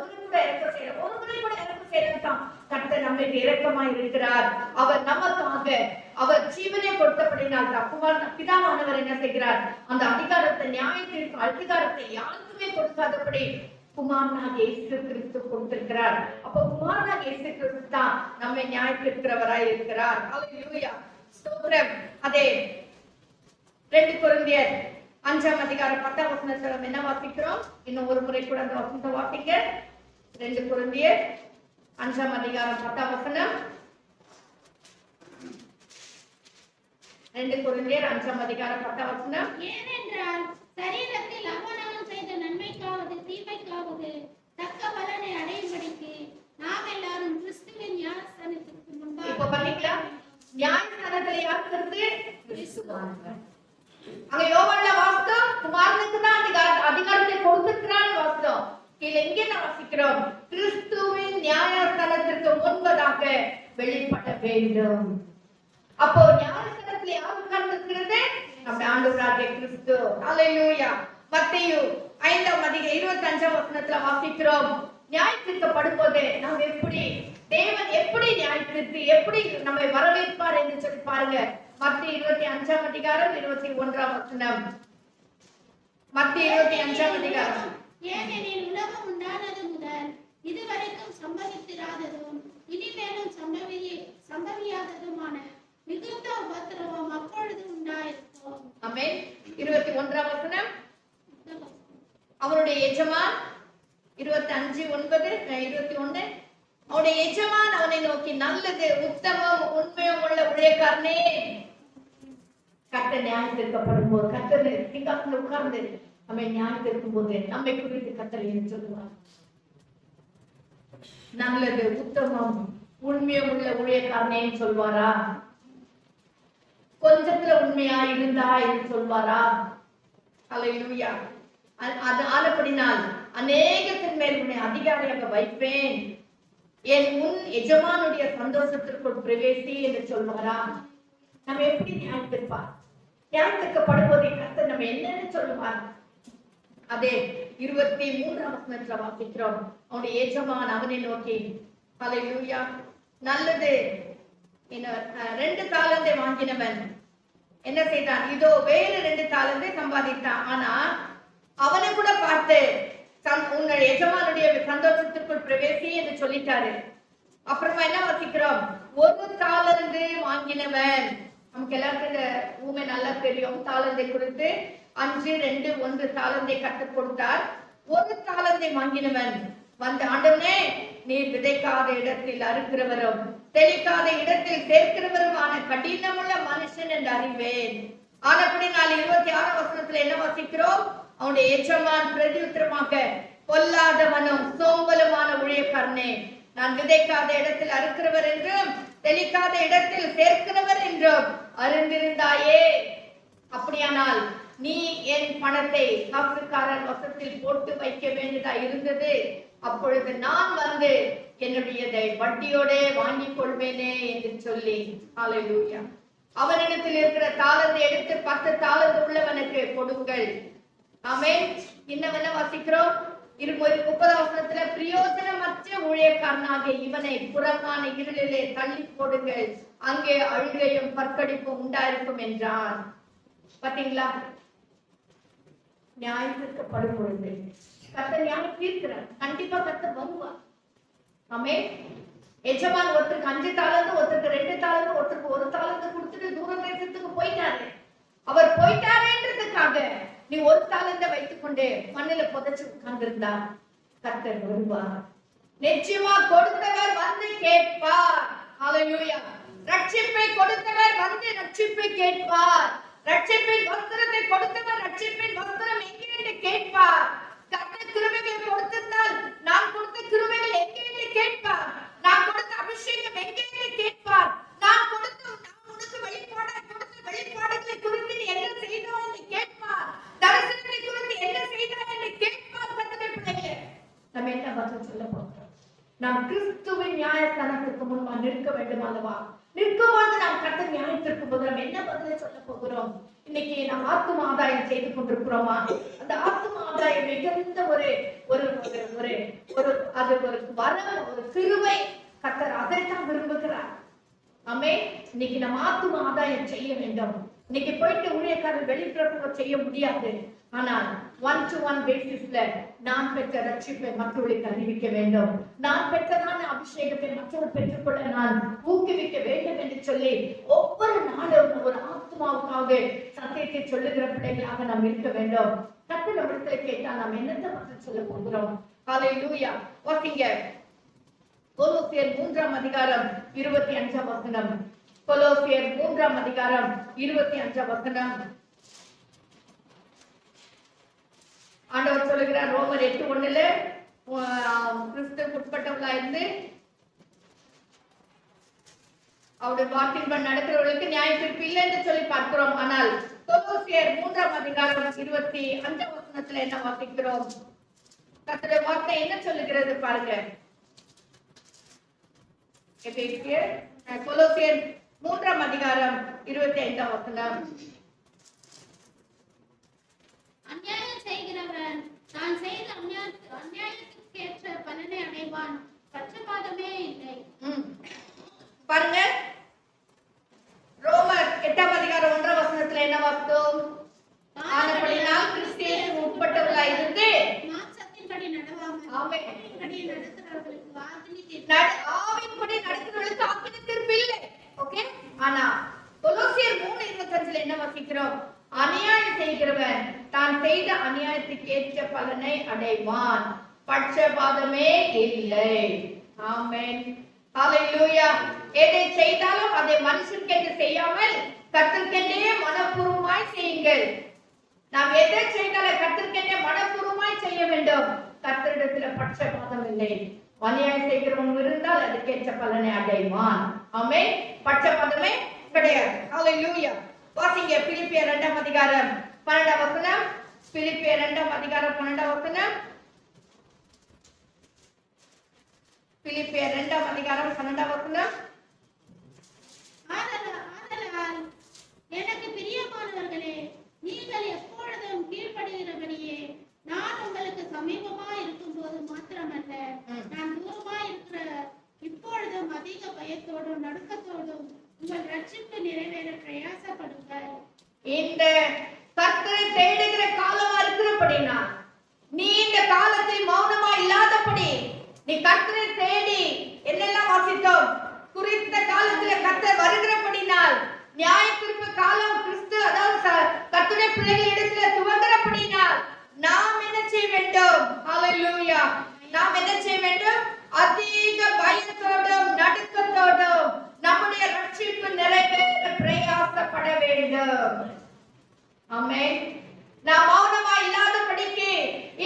முறை கூட இறக்க செய்யறதான் கர்த்தர் நம்மளுக்கு இரக்கமாய் இருக்கிறார். அவர் நமக்காக அவர் ஜீவனை கொடுத்தபடினால் பிதாவானவர் என்ன செய்கிறார்? அந்த அதிகாரத்தை நியாயத்திற்கு அதிகாரத்தை யாருக்குமே கொடுக்காதபடி குமாரனாக இயேசு கிறிஸ்து கொடுத்திருக்கிறார். அப்ப குமாரனாக இயேசு கிறிஸ்து தான் நம்மை நியாயத்திற்கிறவராய் இருக்கிறார். ஹல்லேலூயா. ஸ்தோத்திரம். அதே 2 கொரிந்தியர் 5ஆம் அதிகாரம் 10ஆம் வசனத்துல என்ன வாசிக்கிறோம்? இன்னும் ஒரு முறை கூட அந்த வசனத்தை வாசிங்க. 2 கொரிந்தியர் 5ஆம் அதிகாரம் 10ஆம் வசனம். 2 கொரிந்தியர் 5ஆம் அதிகாரம் 10ஆம் வசனம். ஏனென்றால் சரீரத்தில் அவனவன் செய்த நன்மைக்காவது தீமைக்காவது தக்க பலனை அடையும்படிக்கு நாம் எல்லாரும் கிறிஸ்துவின் நியாயஸ்தானத்திற்கு முன்பாக. இப்ப பாத்தீங்களா? நியாயஸ்தானத்துல யாருக்கு? கிறிஸ்துவானவர். அங்க யோவான்ல வாசித்தோம் குமாரனுக்கு தான் அதிகாரத்தை கொடுத்திருக்கிறான்னு வாசித்தோம். கீழே எங்கே நான் வாசிக்கிறோம்? கிறிஸ்துவின் நியாய நமக்கு முன்பதாக வெளிப்பட வேண்டும். அப்போ ஞானஸ்தானத்துல யார் உட்கார்ந்திருக்கிறது? நம்ம ஆண்டவராகிய கிறிஸ்து. ஹல்லேலூயா. மத்தேயு 5ஆம் அதிகாரம் 25ஆம் வசனத்துல வாசிக்கிறோம், நியாயத்தீர்க்கப்படும் போது நாம் எப்படி, தேவன் எப்படி நியாயத்தீர்த்து எப்படி நம்மை வரவேற்பார் என்று சொல்லி பாருங்க. மத்தேயு 25ஆம் அதிகாரம் 21ஆம் வசனம். மத்தேயு 25ஆம் அதிகாரம். ஏனெனில் உலகம் உண்டானது முதல் இதுவரைக்கும் சம்பவித்திராததும் இனிமேலும் சம்பவியாததுமான மிகுந்த உபத்திரவம் அப்பொழுது உண்டாயிருக்கும். ஆமென். 21ஆம் வசனம். அவருடைய எஜமான் 25:9-21. அவனுடைய எஜமான் அவனை நோக்கி, நல்லது உத்தமம் உண்மையும் உள்ள ஊழியக்காரனே. கர்த்தர் நியாயத்தீர்க்கப்படும் போது, கர்த்தர் சிங்காசனத்தில் உட்கார்ந்து நம்மை நியாயத்தீர்க்கும் போது நம்மை குறித்து கர்த்தர் என்ன சொல்லுவார்? நல்லது உத்தமம் உண்மையும் உள்ள ஊழியக்காரனே சொல்வாரா? கொஞ்சத்துல உண்மையா இருந்தா என்று சொல்வாரா? ஹல்லேலூயா. அது ஆனபடினால் அநேகத்தின் மேல் உன்னை அதிகாரியாக வைப்பேன், என் உன் எஜமானுடைய சந்தோஷத்திற்குள் பிரவேசி என்று சொல்வாரா? நம்ம எப்படி நியாயத்திருப்பார்? நியாயத்திற்கப்படுவதை கர்த்தர் நம்ம என்னன்னு சொல்லுவார்? அதே 23ஆம் வசனத்துல வாசிக்கிறோம், அவனுடைய எஜமான் அவனை நோக்கி, ஹல்லேலூயா, நல்லது, 2 தாலந்தை வாங்கினவன் என்ன செய்தான்? இதோ வேறு 2 தாலந்தை சம்பாதித்தான். ஆனா அவனை கூட பார்த்து உன்னுடைய எஜமானுடைய சந்தோஷத்திற்குள் பிரவேசி என்று சொல்லிட்டாரு. அப்புறமா என்ன வாசிக்கிறோம்? 1 தாலந்து வாங்கினவன். நமக்கு எல்லாருக்கும் இந்த ஊமை நல்லா தெரியும். தாலந்தை குறித்து 5:2:1 தாலந்தை கற்றுக் கொடுத்தார். 1 தாலந்தை வாங்கினவன் வந்து, ஆண்டவனே, நீர் விதைக்காத இடத்தில் அறுக்கிறவரும் தெளிக்காத இடத்தில் சேர்க்கிறவருமான கடினமுள்ள மனுஷன் என்று அறிவேன். ஆனப்படி 26ஆம் வசனத்துல என்ன வாசிக்கிறோம்? அவனுடைய எஜமான் பிரதியுத்தரமாக, பொல்லாதவனும் சோம்பலுமான ஊழியக்காரனே, நான் விதைக்காத இடத்தில் அறுக்கிறவர் என்றும் தெளிக்காத இடத்தில் சேர்க்கிறவர் என்றும் அறிந்திருந்தாயே. அப்படியானால் நீ என் பணத்தை காசுக்காரன் வசத்தில் போட்டு வைக்க வேண்டியதா இருந்தது. அப்பொழுது நான் வந்து என்னுடையதை வட்டியோட வாங்கிக் கொள்வேனே என்று சொல்லி, ஹல்லேலூயா, அவனிடத்தில் இருக்கிற தாளத்தை எடுத்து 10 தாளந்து உள்ளவனுக்கு கொடுங்கள். ஆமென். இன்னும் என்ன வாசிக்கிறோம்? 30ஆம் வசனத்துல, பிரயோஜனமற்ற ஊழியக்காரனாகிய இவனை புறமான இருளிலே தள்ளி போடுங்கள், அங்கே அழுகையும் பற்கடிப்பும் உண்டாயிருக்கும் என்றான். பாத்தீங்களா? நியாயத்திற்கப்படும் பொழுது கர்த்தர் நியாயம் தீர்க்கிறார். கண்டிப்பா கர்த்தர் வருவார். ஆமென். எஜமான் ஒருத்தருக்கு 5 தாலந்து, ஒருத்தருக்கு 2 தாலந்து, ஒருத்தருக்கு 1 தாலந்து கொடுத்துட்டு தூர தேசத்துக்கு போயிட்டாரு. அவர் போயிட்டாருன்றதுக்காக நீ 1 தாலந்தை வைத்துக் கொண்டு மண்ணில புதைச்சு உட்கார்ந்திருந்தா கர்த்தர் வருவார். நிச்சயமா கொடுத்தவர் வந்து கேட்பார். ஹல்லேலூயா. ரட்சிப்பை கொடுத்தவர் வந்து ரட்சிப்பை கேட்பார். ரட்சிப்பின் வஸ்திரத்தை கொடுத்தவர் ரட்சிப்பின் வஸ்திரம் எங்கே என்று கேட்பார். கர்த்தர் கிருபைகளை கொடுத்திருந்தால் நான் கொடுத்த கிருபைகள் எங்கே என்று கேட்பார். நான் கொடுத்த அபிஷேகம் எங்கே என்று கேட்பார். நான் உனக்கு வெளிப்பாடுகளை குறித்து நீ என்ன செய்தாய் என்று கேட்பார். தரிசனத்தை குறித்து என்ன செய்தாய் என்று கேட்பார். கர்த்தருடைய பிள்ளைகளே, நம்ம என்ன பதில் சொல்ல போகிறோம்? நாம் கிறிஸ்துவின் நியாயஸ்தானத்திற்கு முன்பா நிற்க வேண்டும் அல்லவா? நிற்கும்போது நாம் கர்த்தர் நியாயத்திற்கும் போது நம்ம என்ன பதிலை சொல்ல போகிறோம்? இன்னைக்கு நாம் ஆத்தும ஆதாயம் செய்து கொண்டிருக்கிறோமா? அந்த ஆத்தும ஆதாயம் மிகுந்த ஒரு ஒரு ஒரு ஒரு அது ஒரு வரம், ஒரு கிருபை. கர்த்தர் அதைத்தான் விரும்புகிறார். ஆமென். இன்னைக்கு நம்ம ஆத்தும ஆதாயம் செய்ய வேண்டும். இன்னைக்கு போயிட்டு ஊழியக்காரர் வெளிப்பிரசங்கம் செய்ய முடியாது. ஆனால் 1-to-1 பேசிஸ்ல நான் பெற்ற ரட்சிப்பை மற்றவர்களுக்கு அறிவிக்க வேண்டும். நான் பெற்றதான அபிஷேகத்தை மற்றவர்கள் பெற்றுக்கொள்ள நான் ஊக்குவிக்க வேண்டும் என்று சொல்லி ஒவ்வொரு நாளும் ஒரு ஆத்மாவுக்காக சத்தியத்தை சொல்லுகிற பிள்ளைகளாக நாம் இருக்க வேண்டும். கர்த்தர் நம்மிடத்தில் கேட்டால் நாம் என்னத்தை பதில் சொல்ல போகிறோம்? ஹல்லேலூயா. வாசிங்க. கொலோசியர் 3ஆம் அதிகாரம் 25ஆம் வசனம். கொலோசியர் 3ஆம் அதிகாரம் 25ஆம் வசனம். ஆண்டவர் சொல்லுகிறார், ரோமர் 8:1 கிறிஸ்துவுக்கு உட்பட்டவர்களா இருந்து அவருடைய வார்த்தையின்படி நடக்கிறவர்களுக்கு நியாய தீர்ப்பு இல்லை என்று சொல்லி பார்க்கிறோம். ஆனால் கொலோசியர் 3ஆம் அதிகாரம் 25ஆம் வசனத்துல என்ன வாசிக்கிறோம்? கர்த்தருடைய வார்த்தை என்ன சொல்லுகிறது பாருங்க. கொலோசியர் 3ஆம் அதிகாரம் 25ஆம் வசனம். அநியாயம் செய்கிறவன் தான் செய்த அநியாயத்துக்கேற்ற பலனை அடைவான், பட்சபாதமே இல்லை. பாருங்க, ரோமர் 8ஆம் அதிகாரம் 1ஆம் வசனத்துல என்ன வாசித்தோம்? ஆனபடியால் கிறிஸ்துவுக்கு உட்பட்டவர்களாய் இருந்து மாம்சத்தின்படி நடவாமல் ஆவியின்படி நடக்கிறவர்களுக்கு ஆக்கினை தீர்ப்பு. ஆவியின்படி நடக்கிறவர்களுக்கு ஆக்கினை தீர்ப்பு இல்லை. ஓகே, ஆனா கொலோசியர் 3:25ல என்ன வாசிக்கிறோம்? அநியாயம் செய்கிறவன் தான் செய்த அநியாயத்துக்கு ஏற்ற பலனை அடைவான், பட்சபாதமே இல்லை. ஆமென், ஹalleluya. எதை செய்தாலும் அதை மனுஷனுக்கென்று செய்யாமல் கர்த்தருக்கென்றே மனப்பூர்வமாய் செய்யுங்கள். நாம் எதை செய்தாலும் கர்த்தருக்கென்றே மனப்பூர்வமாய் செய்ய வேண்டும். கர்த்தரிடத்தில் பட்சபாதம் இல்லை. அநியாயம் செய்கிறவன் இருந்தால் அதுக்கேற்ற பலனை அடைவான். ஆமென், பட்சபாதமே கிடையாது. ஹalleluya. வாசிங்க பிலிப்பியர் 2ஆம் அதிகாரம் 12ஆம் வசனம். பிலிப்பியர் 2ஆம் அதிகாரம் 12ஆம் வசனம். பிலிப்பியர் 2ஆம் அதிகாரம் 12ஆம் வசனம். ஆதலால் எனக்கு பிரியமானவர்களே, நீங்கள் எப்பொழுதும் கீழ்ப்படுகிறபடியே நான் உங்களுக்கு சமீபமா இருக்கும்போது மாத்திரமல்ல, நான் தூரமா இருக்கிற இப்பொழுதும் அதிக பயத்தோடும் நடுக்கத்தோடும் உங்கள் ரட்சிப்பு நிறைவேற பிரயாசப்படுங்கள். இந்த கர்த்தரை தேடுகிற காலமா இருக்கிறபடினா, நீ இந்த காலத்தில் மௌனமா இல்லாதபடி, நீ கர்த்தரை தேடி என்னெல்லாம் வாசித்தோம்? குறித்த காலத்துல கர்த்தர் வருகிறபடினால், நியாயத்தீர்ப்பு காலம் கிறிஸ்து அதாவது கர்த்தருடைய பிள்ளைகள் இடத்துல துவங்குறபடினால் நாம் என்ன செய்ய வேண்டும்? ஹalleluya. நாம் என்ன செய்ய வேண்டும்? அதிக பயத்தோடும் நடுக்கத்தோடும் நம்முடைய ரட்சிப்பு நிறைவேற பிரயாசப்பட வேண்டும். ஆமென். நாம் மௌனமா இல்லாதபடிக்கு,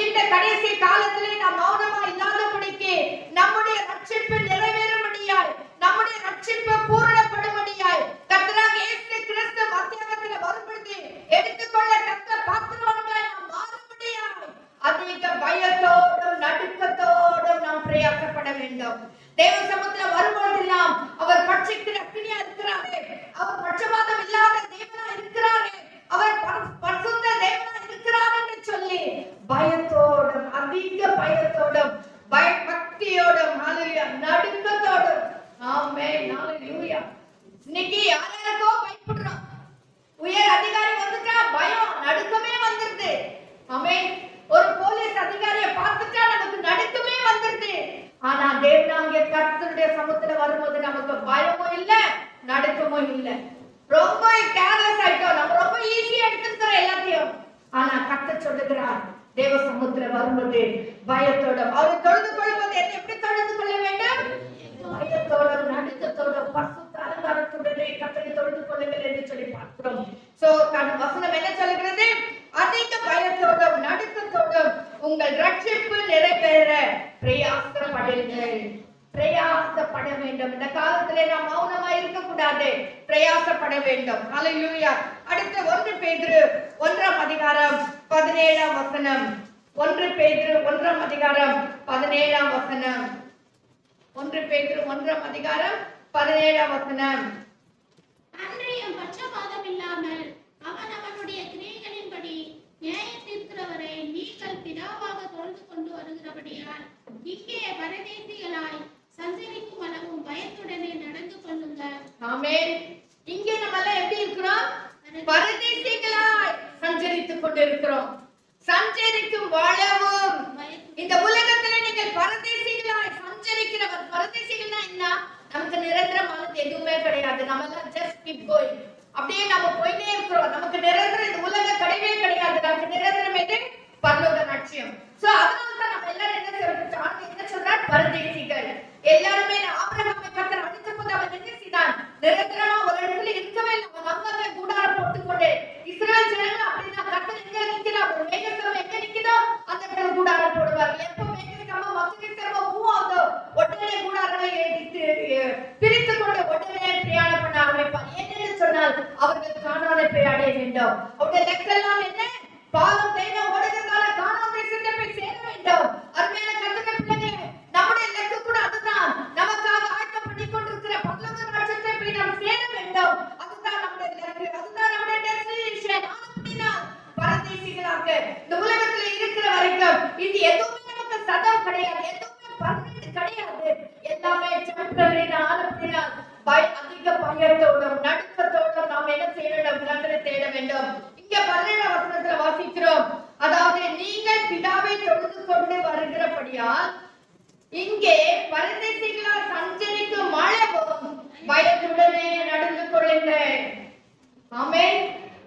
இந்த கடைசி காலத்திலே நாம் மௌனமா இல்லாதபடிக்கு நம்முடைய ரட்சிப்பு நிறைவேறும்படியாய், நம்முடைய ரட்சிப்பு பூரணப்படும்படியாய் கர்த்தராகிய இயேசு கிறிஸ்து மத்தியாகத்திலே வரும்பொழுது எடுத்துக்கொள்ள தக்க பாத்திரவான்களாய் நாம் மாறும்படியாய் அதிக பயத்தோடும் நடுக்கத்தோடும் நாம் பிரயாசப்பட வேண்டும். தேவ சமூகத்தில் வரும்போதெல்லாம் அவர் பட்சிக்கிற அக்கினியா இருக்கிறாரே, அவர் பட்சபாதம் இல்லாத தேவனா இருக்கிறாரே, அவர் பரிசுத்த தேவனா இருக்கிறார் என்று சொல்லி பயத்தோடும் அதிக பயத்தோடும் பயபக்தியோடும் ஹalleluya நடுக்கத்தோடும். ஆமென், ஹalleluya. இன்னைக்கு யாருக்கோ பயப்படுறோம். உயர் அதிகாரி வந்துட்டா பயம் நடுக்கமே வந்துருது. ஆமென். ஒரு போலீஸ் அதிகாரியை பார்த்துட்டா நமக்கு நடுக்கமே வந்துருது. ஆனா தேவனாகிய கர்த்தருடைய சமூகத்துல வரும்போது நமக்கு பயமும் இல்ல, நடுக்கமும் இல்ல. ரொம்ப கேர்லெஸ் ஆயிட்டோம், நம்ம ரொம்ப ஈஸியா எடுத்துக்கிறோம் எல்லாத்தையும். ஆனா கர்த்தர் சொல்லுகிறார், தேவ சமூகத்துல வரும்போது பயத்தோட அவரை தொழுது கொள்ளும்போது என்ன எப்படி தொழுது கொள்ள வேண்டும்? பயத்தோட நடுக்கத்தோட பரிசுத்த அலங்காரத்துடனே கர்த்தரை தொழுது கொள்ளுங்கள் என்று சொல்லி பார்க்கிறோம். சோ வசனம் என்ன சொல்லுகிறது? அதிக பயத்தோடும் நடுக்கத்தோடும் உங்கள் ரட்சிப்பு நிறைவேற பிரயாசப்படுங்கள். பிரயாசப்பட வேண்டும். இந்த காலத்திலே நாம் மௌனமா இருக்க கூடாது, பிரயாசப்பட வேண்டும். ஹalleluya. அடுத்து 1 பேதுரு 1ஆம் அதிகாரம் 17ஆம் வசனம். 1 பேதுரு 1ஆம் அதிகாரம் 17ஆம் வசனம். 1 பேதுரு 1ஆம் அதிகாரம் 17ஆம் வசனம். அன்றியும் பட்சபாதம் இல்லாமல் அவனுடைய கிரியைகளின்படி நியாயம் தீர்க்கிறவரை நீங்கள் பிதாவாக தொழுது கொண்டு வருகிறபடியால் இங்கே பரதேசிகளாய் சஞ்சரிக்கும் அளவும் பயத்துடனே நடந்து கொள்ளுங்கள். ஆமென். இங்கே நம்ம எல்லாம் எப்படி இருக்கிறோம்? பரதேசிகளாய் சஞ்சரித்துக் கொண்டிருக்கிறோம். சஞ்சரிக்கும் அளவும் இந்த உலகத்துல நீங்கள் பரதேசிகளாய் சஞ்சரிக்கிறவர். பரதேசிகள்னா என்ன? நமக்கு நிரந்தரமானது எதுவுமே கிடையாது. நம்ம எல்லாம் just keep going. அப்படியே நம்ம போயிட்டே இருக்கிறோம். நமக்கு நிரந்தரம் இந்த உலக கிடையவே கிடையாது. நமக்கு நிரந்தரம் எது? பரலோக லட்சியம். சோ அதனால தான் நம்ம எல்லாரும் என்ன சொல்றார்? பரதேசிகள். எல்லாருமே ஆபிரகாமை கர்த்தர் அழைத்தபோது அவன் என்ன செய்தான்? நிரந்தரமா ஒரு இடத்துல இருக்கவே இல்லை. அவன் அங்கங்க கூடாரம் போட்டுக்கொண்டு இஸ்ரவேல் ஜனங்கள் அப்படின்னா கர்த்தர் எங்க நிக்கிறார்? ஒரு மேகஸ்தம்பம் எங்க நிக்குதோ அந்த இடத்துல கூடாரம் போடுவார்கள். எப்ப மேகஸ்தம்பம் மக்கிரஸ்தம்பம் மூவ் ஆகுதோ உடனே கூடாரங்களை பிரித்து கொண்டு உடனே பிரயாணம் பண்ண ஆரம்பிப்பார். ஏனென்று சொன்னால் அவர்கள் கானானை போய் அடைய வேண்டும். அவருடைய லெக்கெல்லாம் என்ன? பாலும் தேனும் ஓடுகிறதால கானான் தேசத்தை போய் சேர வேண்டும். அருமையான கர்த்தருடைய பிள்ளைகளே, நம்முடைய லெக்கு கூட அதுதான். நமக்காக ஆயத்தம் பண்ணி கொண்டு வாசிக்கிறோம். அதாவது நீங்கள் பிதாவை தொழுது கொண்டு வருகிறபடியால் இங்கே பரதேசிகளால் சஞ்சரிக்கும் அளவும் பயத்துடனே நடந்து கொள்ளுங்கள். ஆமென்.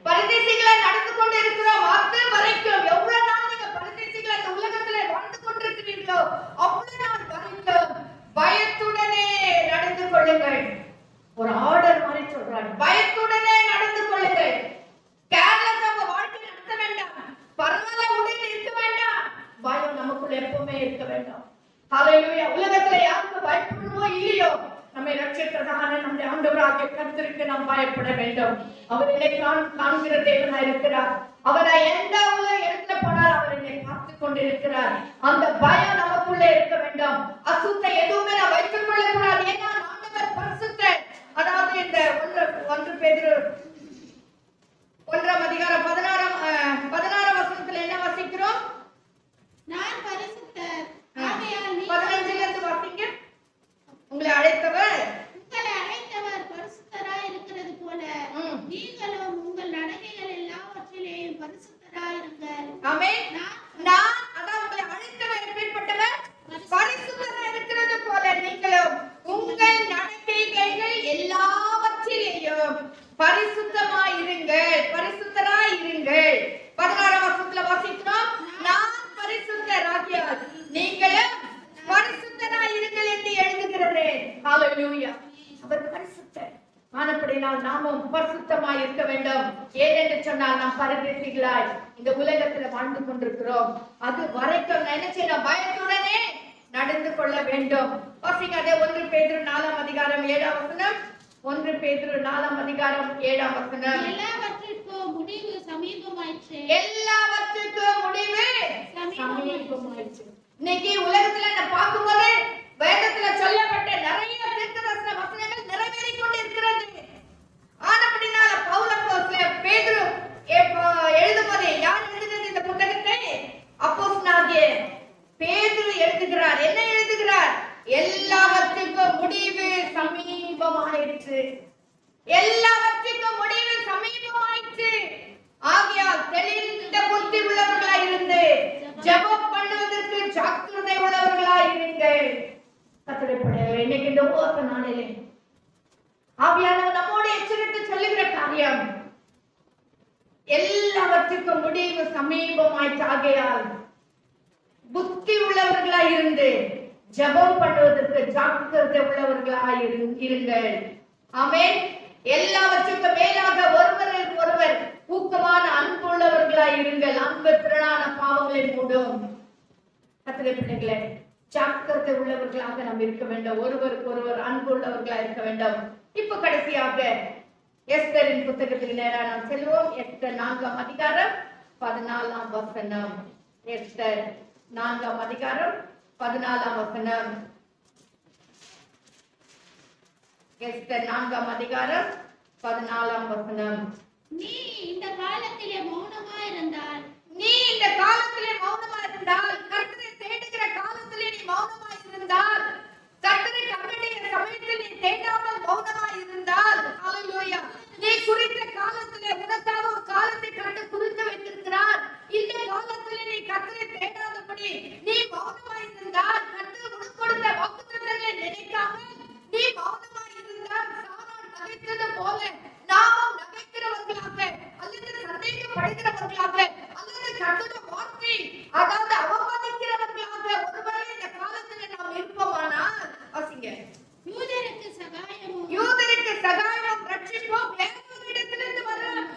பரதேசிகளா நடந்து கொண்டு இருக்கிறோம். அது வரைக்கும் எவ்வளவு நாள் நீங்க பரதேசிகளா இந்த உலகத்துல வாழ்ந்து கொண்டிருக்கிறீர்களோ அவ்வளவு நாள் வரைக்கும் பயத்துடனே நடந்து கொள்ளுங்கள். ஒரு ஆர்டர் மாதிரி சொல்றாங்க. பயத்துடனே நடந்து கொள்ளுங்கள். கேர்லெஸ்ஸா உங்க வாழ்க்கை நடத்த வேண்டாம். பரவாயில்ல உடனே இருக்க வேண்டாம். பயம் நமக்குள்ள எப்பவுமே இருக்க வேண்டாம். ஹalleluya. உலகத்துல யாருக்கு பயப்படுமோ இல்லையோ நம்மை ரட்சித்ததான நம்முடைய ஆண்டவராகிய கர்த்தருக்கு நாம் பயப்பட வேண்டும். அவர் என்னை காண்கிற தேவனாய் இருக்கிறார். அவரை எந்த இடத்துல போனாலும் அவர் என்னை பார்த்து கொண்டிருக்கிறார். அந்த பயம் நமக்குள்ள இருக்க வேண்டும். அசுத்த எதுவுமே நான் வைத்துக் கொள்ள கூடாது. ஏன்னா ஆண்டவர் பரிசுத்தர். அதாவது இந்த 1 பேதுரு 1ஆம் அதிகாரம் 16ஆம் வசனத்துல என்ன வாசிக்கிறோம்? நான் பரிசுத்தர், ஆகையால் 15ல இருந்து வாசிங்க. உங்களை அழைத்தவர் பரிசுத்தராய் இருக்கிறது போல நீங்களும் உங்கள் நடக்கைகள் எல்லாவற்றிலேயும் பரிசுத்தராய் இருங்கள். ஆமென். நான் அதான் உங்களை அழைத்தவர் எப்படிப்பட்டவர்? பரிசுத்தராய் இருக்கிறது போல நீங்களும் உங்கள் நடக்கைகள் எல்லாவற்றிலேயும் பரிசுத்தமாய் இருங்கள். பரிசுத்தராய் இருங்கள். 16ஆம் வசனத்துல வாசிக்கிறோம். நான் பரிசுத்தர் ஆகியால் நீங்களும் பரிசுத்தராய் இருங்கள் என்று எழுதுகிறது. ஹalleluya. அவர் பரிசுத்தர். ஆனபடியால் நாமும் பரிசுத்தமாய் இருக்க வேண்டும். ஏனென்று சொன்னால் நாம் பரதேசிகளாய் இந்த உலகத்துல வாழ்ந்து கொண்டிருக்கிறோம். அது வரைக்கும் என்ன செய்யணும்? பயத்துடனே நடந்து கொள்ள வேண்டும். வாசிக்காதே 1 பேதுரு 4ஆம் அதிகாரம் 7ஆம் வசனம். 1 பேதுரு 4ஆம் அதிகாரம் 7ஆம் வசனம். எல்லாவற்றிற்கும் முடிவு சமீபமாயிற்று. எல்லாவற்றிற்கும் முடிவு சமீபமாயிற்று. இன்னைக்கு உலகத்துல நான் பார்க்கும்போது வேதத்துல சொல்லப்பட்ட நிறைய தீர்க்கதரிசன வசனங்கள் நிறைவேறிக் கொண்டிருக்கிறது. ஆனபடினால பவுல் அப்போஸ்தலன் பேதுரு எழுதும்போது யார் எழுதினது இந்த புத்தகத்தை? அப்போஸ்தலனாகிய பேதுரு எழுதுகிறார். என்ன எழுதுகிறார்? எல்லாவற்றுக்கும் முடிவு சமீபமாயிற்று. எல்லாவற்றுக்கும் முடிவு சமீபமாயிற்று. ஆகையால் தெளிந்த புத்தி உள்ளவர்களாய் இருந்து ஜெபம் பண்ணுவதற்கு ஜாக்கிரதை உள்ளவர்களாய் இருங்கள். கர்த்தருடைய இன்னைக்கு இந்த ஓச நாளிலே ஆவியானவர் நம்மோடு எச்சரித்து சொல்லுகிற காரியம், எல்லாவற்றுக்கும் முடிவு சமீபமாயிற்று. ஆகையால் புத்தி உள்ளவர்களாய் இருந்து ஜெபம் பண்ணுவதற்கு ஜாக்கிரதை உள்ளவர்களாய் இருங்கள். ஆமென். எல்லாவற்றுக்கும் மேலாக ஒருவருக்கு ஒருவர் ஊக்கமான அன்பு உள்ளவர்களாய் இருங்கள். அன்பு திரளான பாவங்களை மூடும். கர்த்தருடைய பிள்ளைகளே, ஜாக்கிரதை உள்ளவர்களாக நாம் இருக்க வேண்டும். ஒருவருக்கு ஒருவர் அன்பு உள்ளவர்களாக இருக்க வேண்டும். இப்ப கடைசியாக எஸ்தரின் புத்தகத்துக்கு நேரா நாம் செல்வோம். எஸ்தர் 4ஆம் அதிகாரம் 14ஆம் வசனம். எஸ்தர் 4ஆம் அதிகாரம் 14ஆம் வசனம். எஸ்தர் 4ஆம் அதிகாரம் 14ஆம் வசனம். நீ இந்த காலத்திலே மௌனமாயிருந்தால் கர்த்தரை தேடுகிற காலத்திலே நீ மௌனமாயிருந்தால், கர்த்தரை கர்த்தருடைய சமயத்தில் நீ தேடாமல் மௌனமாயிருந்தால், ஹalleluya, நீ குறித்த காலத்திலே உனக்காக ஒரு காலத்தை கர்த்தர் குறித்து வைத்திருக்கிறார். இந்த காலத்திலே நீ கர்த்தரை தேடாதபடி நீ மௌனமாயிருந்தால், கர்த்தர் உனக்கு கொடுத்த வாக்குத்தத்தங்களை நினைக்காமல் நீ மௌனமாயிருந்தால், சாராள் நகைத்தது போல நாமும் நகைக்கிறவர்களாக அல்லது சந்தேகப்படுகிறவர்களாக அல்லது கர்த்தருடைய வார்த்தை அதாவது அவமானிக்கிறவர்களாக ஒருவேளை இந்த காலத்துல நாம் இருப்போமானால், வாசிங்க. யூதருக்கு சகாயமும் ரட்சிப்பும் வேறொரு இடத்திலிருந்து வரும்.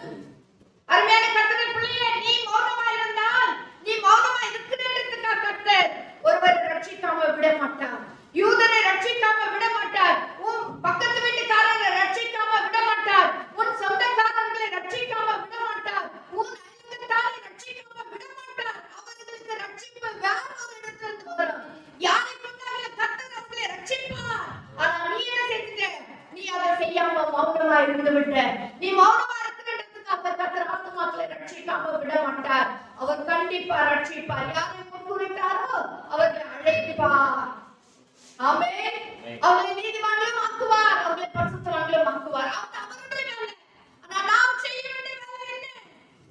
அருமையான கர்த்தருடைய பிள்ளையே, நீ மௌனமா இருந்தால், நீ மௌனமா இருக்கிற இடத்துக்காக கர்த்தர் ஒருவர் ரட்சிக்காம விட மாட்டார். யூதரை ரட்சிக்காம விட மாட்டார். உன் பக்கத்து வீட்டுக்காரரை ரட்சிக்காம விட மாட்டார். உன் சொந்தக்காரர்களை ரட்சிக்காம விட மாட்டார். உன் அயல்வத்தாரை ரட்சிக்காம விட மாட்டார். அவர்களுக்கு ரட்சிப்பு வேறொரு இடத்திலிருந்து வரும். யாரை கொண்டாலும் கர்த்தர் அவர்களை ரட்சிப்பார். ஆனா நீ என்ன செஞ்ச? நீ அதை செய்யாம மௌனமா இருந்து விட்ட. நீ மௌனமா இருக்கிறதுக்காக கர்த்தர் ஆத்துமாக்களை ரட்சிக்காம விட மாட்டார். அவர் கண்டிப்பா ரட்சிப்பார். யாரை முன்குறித்தாரோ அவர்களை அழைப்பார். ஆமென். அவர்களை நீதிமான்களும் ஆக்குவார். அவர்களை பரிசுத்தவான்களும் ஆக்குவார். அவருடைய வேலை. ஆனா நாம் செய்ய வேண்டிய வேலை என்ன?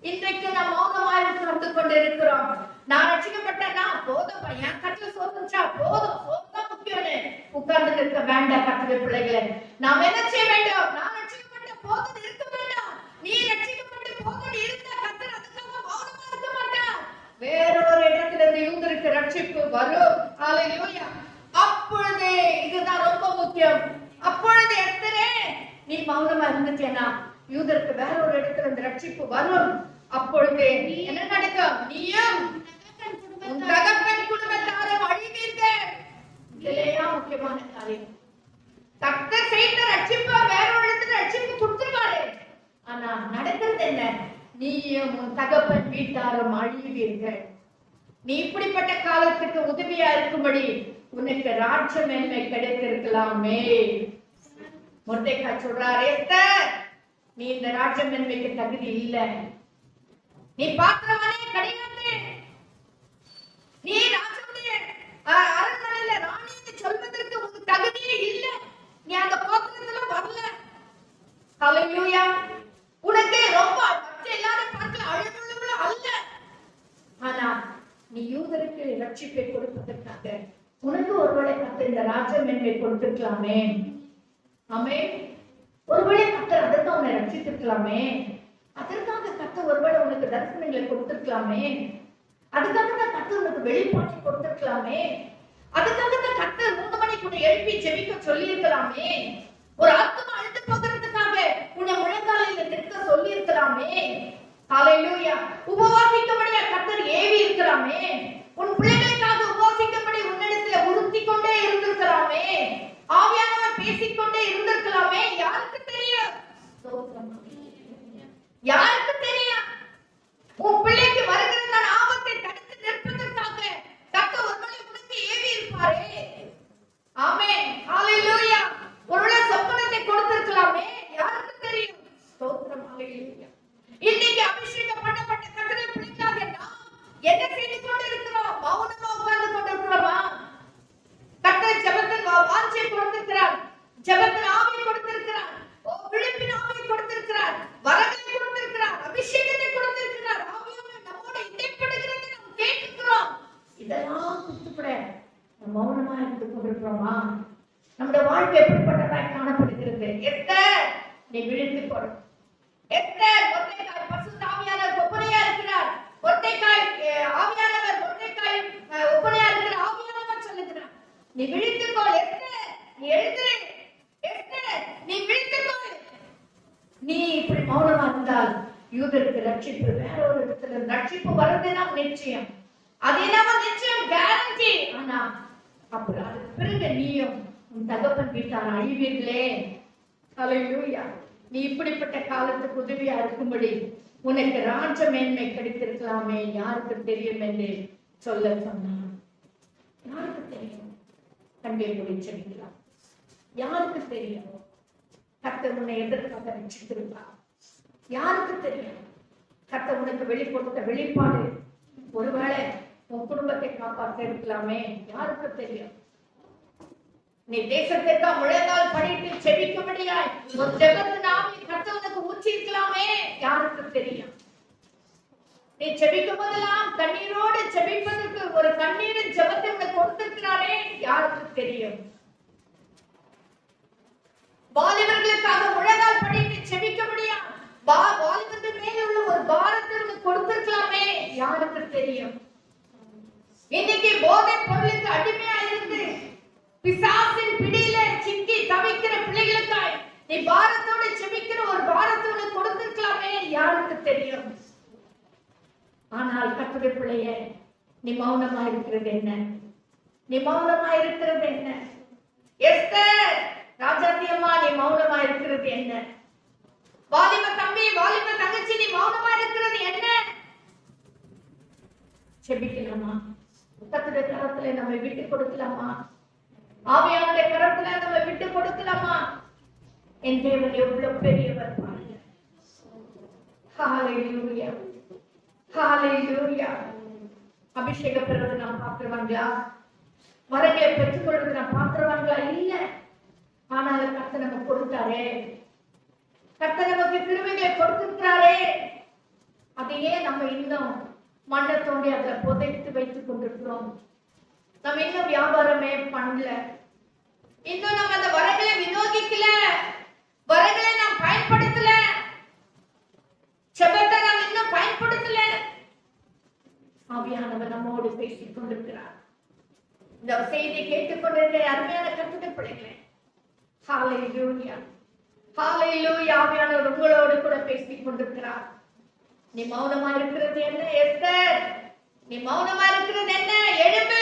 இன்றைக்கு நாம் மௌனமாய் உட்கார்ந்து கொண்டிருக்கிறோம். நான் ரட்சிக்கப்பட்டேன்னா போதும், என் கட்டில சோதனைச்சா போதும், சோதனை முக்கியம்னு உட்கார்ந்து இருக்க வேண்டாம். கர்த்தருடைய பிள்ளைகளே, நாம் என்ன செய்ய வேண்டும்? நான் ரட்சிக்கப்பட்ட போதும் இருக்க வேண்டாம். நீ ரட்சிக்கப்பட்ட போதும் இருந்தா கர்த்தர் அதுக்காக மௌனமா இருக்க மாட்டார். வேறொரு இடத்திலிருந்து யூதருக்கு ரட்சிப்பு வரும். ஹalleluya. அப்பொழுது இதுதான் ரொம்ப முக்கியம். அப்பொழுது எஸ்தரே, நீ மௌனமா இருந்துட்டேனா யூதருக்கு வேற ஒரு இடத்துல இருந்து ரட்சிப்பு வரும். அப்பொழுது என்ன நடக்கும்? நீயும் உன் தகப்பன் குடும்பத்தாரும் அழிவீர்கள். இதுலயா முக்கியமான காரியம். கர்த்தர் செய்த ரட்சிப்பா வேற ஒரு இடத்துல ரட்சிப்பு கொடுத்துருவாரு. ஆனா நடக்கிறது என்ன? நீயும் உன் தகப்பன் வீட்டாரும் அழிவீர்கள். நீ இப்படிப்பட்ட காலத்துக்கு உதவியா இருக்கும்படி உனக்கு ராஜ்ய மேன்மை கிடைத்திருக்கலாமே. மொர்தெக்காய் சொல்றாரு, எஸ்தர், நீ இந்த ராஜ்ய மேன்மைக்கு தகுதி இல்லை. நீ பாத்திரமானே கிடையாது. நீ ராஜனுடைய அரண்மனையில ராணியை சொல்வதற்கு உனக்கு தகுதியே இல்லை. நீ அந்த பாத்திரத்துல வரல. ஹalleluya. உனக்கு ரொம்ப எல்லாரும் பார்க்கல அழகுள்ளவள அல்ல. ஆனா நீ யூதருக்கு ரட்சிப்பை கொடுப்பதற்காக உனக்கு ஒருவேளை கர்த்தர் இந்த ராஜ்ய மேன்மை கொடுத்திருக்கலாமே. ஆமென். ஒருவேளை கர்த்தர் அதற்கு உன்னை ரட்சித்திருக்கலாமே. அதற்காக கர்த்தர் ஒருவேளை உனக்கு தரிசனங்களை கொடுத்திருக்கலாமே. அதுக்காக தான் கர்த்தர் உனக்கு வெளிப்பாட்டை கொடுத்திருக்கலாமே. அதுக்காக தான் கர்த்தர் 3 மணிக்கு உன்னை எழுப்பி ஜெபிக்க சொல்லி இருக்கலாமே. ஒரு ஆத்மா அழுது போகிறதுக்காக உன்னை முழங்காலில நிற்க சொல்லி இருக்கலாமே. ஹalleluya. உபவாசிக்கும்படியா கர்த்தர் ஏவி இருக்கலாமே. உன் பிள்ளைகளுக்காக உபவாசிக்கும்படி உன்னிடத்துல உறுத்தி கொண்டே இருந்திருக்கலாமே. ஆவியானவர் பேசிக்கொண்டே இருந்திருக்கலாமே. யாருக்கு தெரியும்? யாருக்கு தெரியும்? உன் பிள்ளைக்கு வருகிற ஆபத்தை தடுத்து நிற்பதற்காக கர்த்தர் ஒருவேளை உனக்கு ஏவி இருப்பாரே. ஆமென். ஹalleluya. ஒருவேளை சொப்பனத்தை கொடுத்திருக்கலாமே. யாருக்கு தெரியும்? ஸ்தோத்திரம். ஹalleluya. இன்னைக்கு அபிஷேகம் பண்ணப்பட்ட கர்த்தருடைய பிள்ளைகளாக நாம் என்ன செய்து கொண்டிருக்கிறோம்? மௌனமா உட்கார்ந்து கொண்டிருக்கிறோமா? கர்த்தர் ஜெபத்தின் வாஞ்சை கொடுத்திருக்கிறார். ஜெபத்தின் ஆவி கொடுத்திருக்கிறார். விழிப்பின் ஆவி கொடுத்திருக்கிறார். வரங்களை கொடுத்திருக்கிறார். அபிஷேகத்தை கொடுத்திருக்கிறார். ஆவியானவர் நம்மோட இடைப்படுகிறதை நாம் கேட்கிறோம். இதெல்லாம் கொடுத்துப்பட நம்ம மௌனமா இருந்து கொண்டிருக்கிறோமா? நம்முடைய வாழ்க்கை எப்படிப்பட்டதாய் காணப்படுகிறது? எஸ்தர், நீ விழித்து கொள். எஸ்தர், மொர்தெக்காய் பரிசுத்த ஆவியானவர் ஒப்பனையா இருக்கிறார். மொர்தெக்காய் ஆவியானவர் மொர்தெக்காய் ஒப்பனையா இருக்கிற ஆவியானவர் சொல்லுகிறார், நீ விழித்துக்கொள். எஸ்தர், நீ எழுந்திரு. எஸ்தர், நீ விழித்துக்கொள். நீ இப்படி மௌனமா இருந்தால் யூதருக்கு ரட்சிப்பு வேற ஒரு இடத்துல ரட்சிப்பு வருதுன்னா நிச்சயம். அது என்னவோ நிச்சயம், கேரண்டி. ஆனா அப்புறம் அதுக்கு பிறகு நீயும் உன் தகப்பன் வீட்டார் அழிவீர்களே. ஹalleluya. நீ இப்படிப்பட்ட காலத்துக்கு உதவியா இருக்கும்படி உனக்கு ராஜ்ய மேன்மை கிடைத்திருக்கலாமே. யாருக்கு தெரியும் என்று சொல்ல சொன்னான். யாருக்கு தெரியும்? கண்டே முடிச்சிருக்கலாம். யாருக்கு தெரியும்? கர்த்தர் உன்னை எதற்காக ரட்சித்திருப்பார்? யாருக்கு தெரியும்? கர்த்தர் உனக்கு வெளிப்படுத்த வெளிப்பாடு ஒருவேளை உன் குடும்பத்தை காப்பாற்ற இருக்கலாமே. யாருக்கு தெரியும்? நீ தேசத்திற்காக முழங்கால் படிட்டு செபிக்கும்படியாய் ஒரு ஜெபத்தின் ஆவி கர்த்தர் உனக்கு ஊற்றி இருக்கலாமே. யாருக்கு தெரியும்? நீ செபிக்கும் போதெல்லாம் கண்ணீரோடு செபிப்பதற்கு ஒரு கண்ணீரின் ஜெபத்தை உனக்கு கொடுத்திருக்கிறாரே. யாருக்கு தெரியும்? வாலிபர்களுக்காக முழங்கால் படிட்டு செபிக்கும்படியா வாலிபர்கள் மேல் உள்ள ஒரு பாரத்தை உனக்கு கொடுத்திருக்கலாமே. யாருக்கு தெரியும்? இன்னைக்கு போதை பொருளுக்கு அடிமையா இருந்து பிசாசின் பிடியில சிக்கி தவிக்கிற பிள்ளைகளுக்காய் நீ பாரத்தோடு செபிக்கிற ஒரு பாரத்தை உனக்கு கொடுத்திருக்கலாமே. யாருக்கு தெரியும்? ஆனால் கர்த்தருடைய பிள்ளையே, நீ மௌனமா இருக்கிறது என்ன? நீ மௌனமா இருக்கிறது என்ன? எஸ்தர் ராஜாத்தி அம்மா, நீ மௌனமா இருக்கிறது என்ன? வாலிப தம்பி, வாலிப தங்கச்சி, நீ மௌனமா இருக்கிறது என்ன? செபிக்கலாமா? கர்த்தருடைய கரத்துல நம்ம விட்டு கொடுக்கலாமா? ஆவியானவருடைய கரத்துல நம்ம விட்டு கொடுக்கலாமா? என் தேவன் எவ்வளவு பெரியவர் பாருங்க. ஹalleluya. ஹalleluya. அபிஷேகம் பெறுவது நாம் பாக்குறவங்களா? வரங்களை பெற்றுக் கொள்வது நாம் பாக்குறவங்களா? இல்ல. ஆனால் கர்த்தர் நமக்கு கொடுத்தாரே. கர்த்தர் நமக்கு கிருபைகளை கொடுத்திருக்கிறாரே. அதையே நம்ம இன்னும் மண்ணை தோண்டி அதை புதைத்து வைத்துக் கொண்டிருக்கிறோம். நம்ம இன்னும் வியாபாரமே பண்ணல. இன்னும் நம்ம அந்த வரங்களை விநியோகிக்கல, வரங்களை நாம் பயன்படுத்தல, செபத்தை நாம் இன்னும் பயன்படுத்தல. ஆவியானவர் நம்மோடு பேசிக் கொண்டிருக்கிறார். இந்த செய்தி கேட்டுக்கொண்டிருக்கிற அருமையான கர்த்தருடைய பிள்ளைகளே, ஹalleluya ஹalleluya, ஆவியானவர் உங்களோடு கூட பேசிக் கொண்டிருக்கிறார். நீ மௌனமா இருக்கிறது என்ன எஸ்தர்? நீ மௌனமா இருக்கிறது என்ன? எழும்பு,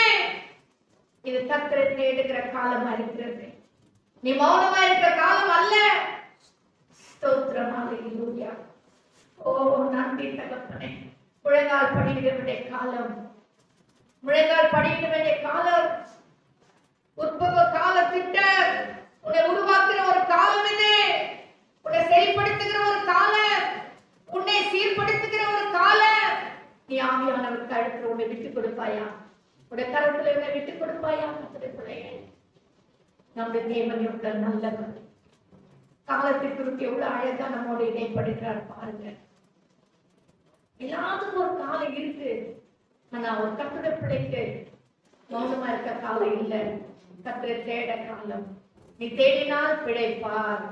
இது கர்த்தரை தேடுகிற காலமா இருக்கிறது. நீ மௌனமா இருக்கிற காலம் அல்ல. ஸ்தோத்திரம், ஹalleluya. ஓ நன்றி தகப்பனே. முழங்கால் படியிட வேண்டிய காலம், முழங்கால் படியிட வேண்டிய காலம், உற்பவ காலத்திட்டர் உன்னை உருவாக்குற ஒரு காலம் இது. உன்னை செயல்படுத்துகிற ஒரு காலம், உன்னை சீர்படுத்துகிற ஒரு காலம். நீ ஆவியானவர் கழுத்துல உன்னை விட்டுக் கொடுப்பாயா? உடைய கருத்துல உன்னை விட்டுக் கொடுப்பாயா? நம்முடைய தேவன் எவ்வளவு நல்லவர். காலத்தை குறித்து எவ்வளவு அழகா நம்மோட இணைப்படுகிறார் பாருங்க. எல்லாத்துக்கும் ஒரு காலம் இருக்கு. ஆனா ஒரு கர்த்தருடைய பிள்ளைக்கு மௌனமா இருக்க காலம் இல்லை. கர்த்தரை தேட காலம். நீ தேடினால் பிழைப்பார்,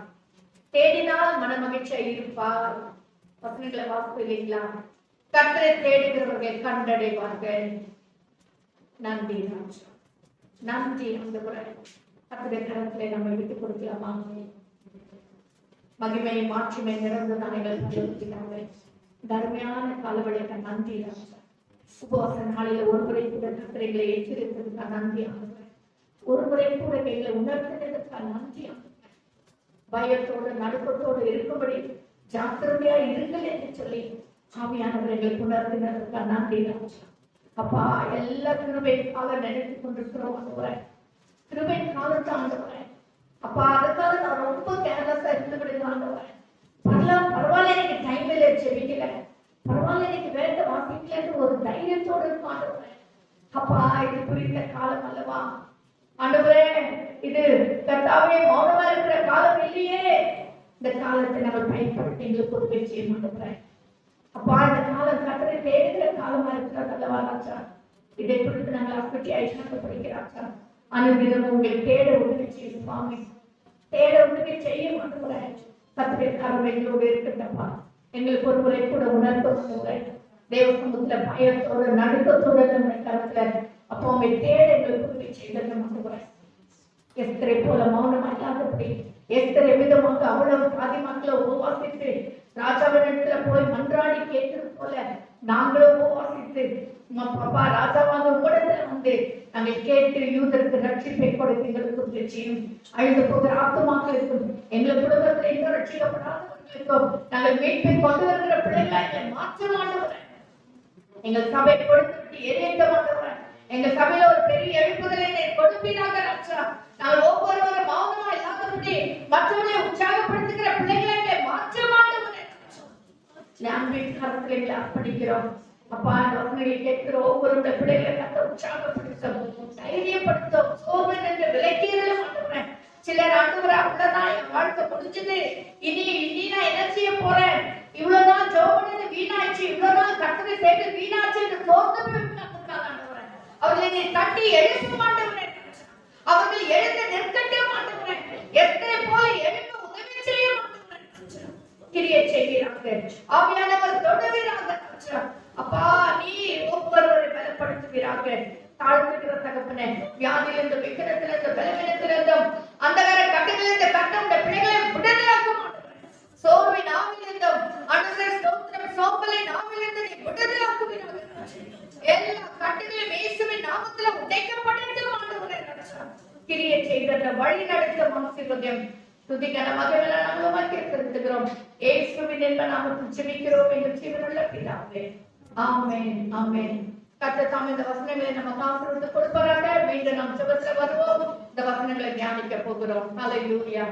தேடினால் மனமகிழ்ச்சியா இருப்பார். பசங்களை வாக்கு இல்லைங்களா? கர்த்தரை தேடுகிறவர்கள் கண்டடைவார்கள். நன்றி ராஜா, நன்றி. அந்த கர்த்தருடைய கரத்திலே நம்ம விட்டுக் கொடுக்கலாமா? மகிமை மாற்றுமை நிறந்ததான் எங்கள் தர்மையான காலவழியாக நன்றி ராஜா. உபவாச நாளில ஒரு முறை கூட கர்த்தரைகளை எச்சரித்ததுக்காக நன்றி ஆண்டுகிறேன். ஒரு முறை கூட எங்களை உணர்த்தினதுக்காக நன்றி ஆண்டுகிறேன். பயத்தோடு நடுக்கத்தோடு இருக்கும்படி ஜாக்கிரதையா இருங்கள் என்று சொல்லி ஆவியானவர் எங்களுக்கு உணர்த்தினதுக்காக நன்றி ராஜா. அப்பா, எல்லா கிருபை காலம் நினைத்துக் கொண்டிருக்கிறோம் ஆண்டவரே. கிருபை காலத்தை ஆண்டவரே அப்பா, அதுக்காக நான் ரொம்ப கேர்லெஸ்ஸா இருந்து விடுங்க ஆண்டவரே. பரவாயில்ல, எனக்கு டைம் இல்லை, செவிக்கல, பரவாயில்ல, எனக்கு வேண்ட வாசிக்கலன்னு ஒரு தைரியத்தோடு இருக்கும் ஆண்டவரே. அப்பா, இது குறித்த காலம் அல்லவா ஆண்டவரே? இது கர்த்தாவே மௌனமா இருக்கிற காலம் இல்லையே. இந்த காலத்தை நாங்கள் பயன்படுத்தி எங்களுக்கு ஒரு வெற்றியை ஆண்டவரே. அப்பா, இந்த காலம் கர்த்தரை தேடுகிற காலமா இருக்கிறது அல்லவா ராஜா? இதை குறித்து நாங்கள் அப்படி ஐஷாக்கப்படுகிறாச்சா? அனுதினம் உங்களை தேட உதவி செய்யும் சுவாமி, தேட உதவி செய்ய ஆண்டவரே. கர்த்தருடைய கரம் எங்களோடு இருக்கட்டப்பா. எங்களுக்கு ஒரு முறை கூட உணர்த்த தேவ சமூகத்துல பயத்தோடு நடுக்கத்தோடு நம்முடைய கருத்துல அப்போ உங்களை தேட எங்களுக்கு உதவி செய்தது ஆண்டவரே. எஸ்தரை போல மௌனமா இல்லாதபடி, எஸ்தரை விதமாக அவ்வளவு பாதி மக்களை உபவாசித்து ராஜாவிடத்துல போய் மன்றாடி கேட்டது போல நாங்களும் உபவாசித்து அப்பா ராஜாவாக உடத்துல வந்து நாங்கள் கேட்டு யூதருக்கு ரட்சிப்பை கொடுத்து எங்களுக்கு உதவி செய்யும். அழுது போகிற ஆத்துமாக்களுக்கும் எங்கள் குடும்பத்துல இன்னும் ரட்சிக்கப்படாதவர்களுக்கும் நாங்கள் மீட்பை கொண்டு வருகிற பிள்ளைகளை எங்களை மாற்ற மாட்டவரை. எங்கள் சபை கொடுத்து எரியட்ட மாட்டவரை. எங்கள் சபையில ஒரு பெரிய எழுப்புதலை கொடுப்பீராக ராஜா. நாங்கள் ஒவ்வொருவரும் மௌனமா இல்லாதபடி மற்றவர்களை உற்சாகப்படுத்துகிற பிள்ளைகளை மாற்ற மாட்டவரை. ஞாபகம் கருத்துக்களை அர்ப்பணிக்கிறோம் அப்பா. இந்த வசனங்களை கேட்கிற ஒவ்வொருடைய பிள்ளைகளை கத்த உற்சாகப்படுத்தும், தைரியப்படுத்தும், சோபன் என்று விலக்கியதிலும் ஆண்டவரேன். சிலர் ஆண்டவரே அவ்வளவுதான் என் வாழ்க்கை முடிஞ்சது, இனி நான் என்ன செய்ய போறேன், இவ்வளவு நாள் ஜோபனது வீணாச்சு, இவ்வளவு நாள் கர்த்தரை தேடி வீணாச்சு என்று சோர்ந்து ஆண்டவரேன். அவர்களை தட்டி எழுப்ப மாட்டவரேன். அவர்கள் எழுந்து நிற்கட்ட மாட்டவரேன். எத்தனை போல எழுப்ப உதவி செய்ய மாட்டவரேன். கிரியை செய்கிறார்கள், ஆவியானவர் தொடர்கிறார்கள். அப்பா, நீ ஒவ்வொருவரை பலப்படுத்துகிறார்கள். தாழ்த்துகிற தகப்பனே, வியாதியிலிருந்து, விக்கிரத்திலிருந்து, பலவீனத்திலிருந்தும், அந்தகார கட்டுகளிலிருந்து கட்ட பிள்ளைகளை விடுதலையாக்க மாட்டவரே. சோர்வின் ஆவிலிருந்தும் சோம்பலின் ஆவிலிருந்து நீ விடுதலையாக்குகிறார்கள். எல்லா கட்டுகளையும் இயேசுவின் நாமத்துல உடைக்கப்படட்டும் ஆண்டவரே. கிரியை செய்கிற வழி நடத்த ஆசீர்வாதம் துதிக்கான மகிமையில நாங்கள் கேட்கிறோம். இயேசுவின் நாமத்தில் ஜெபிக்கிறோம் எங்கள் ஜீவனுள்ள பிதாவே. ஆமென், ஆமென். கர்த்தர் தாமே இந்த வசனங்களை நமக்கு ஆசீர்வாதம் கொடுப்பாராக. மீண்டும் நாம் ஜெபத்துல வருவோம். இந்த வசனங்களை தியானிக்க போகிறோம். ஹல்லேலூயா.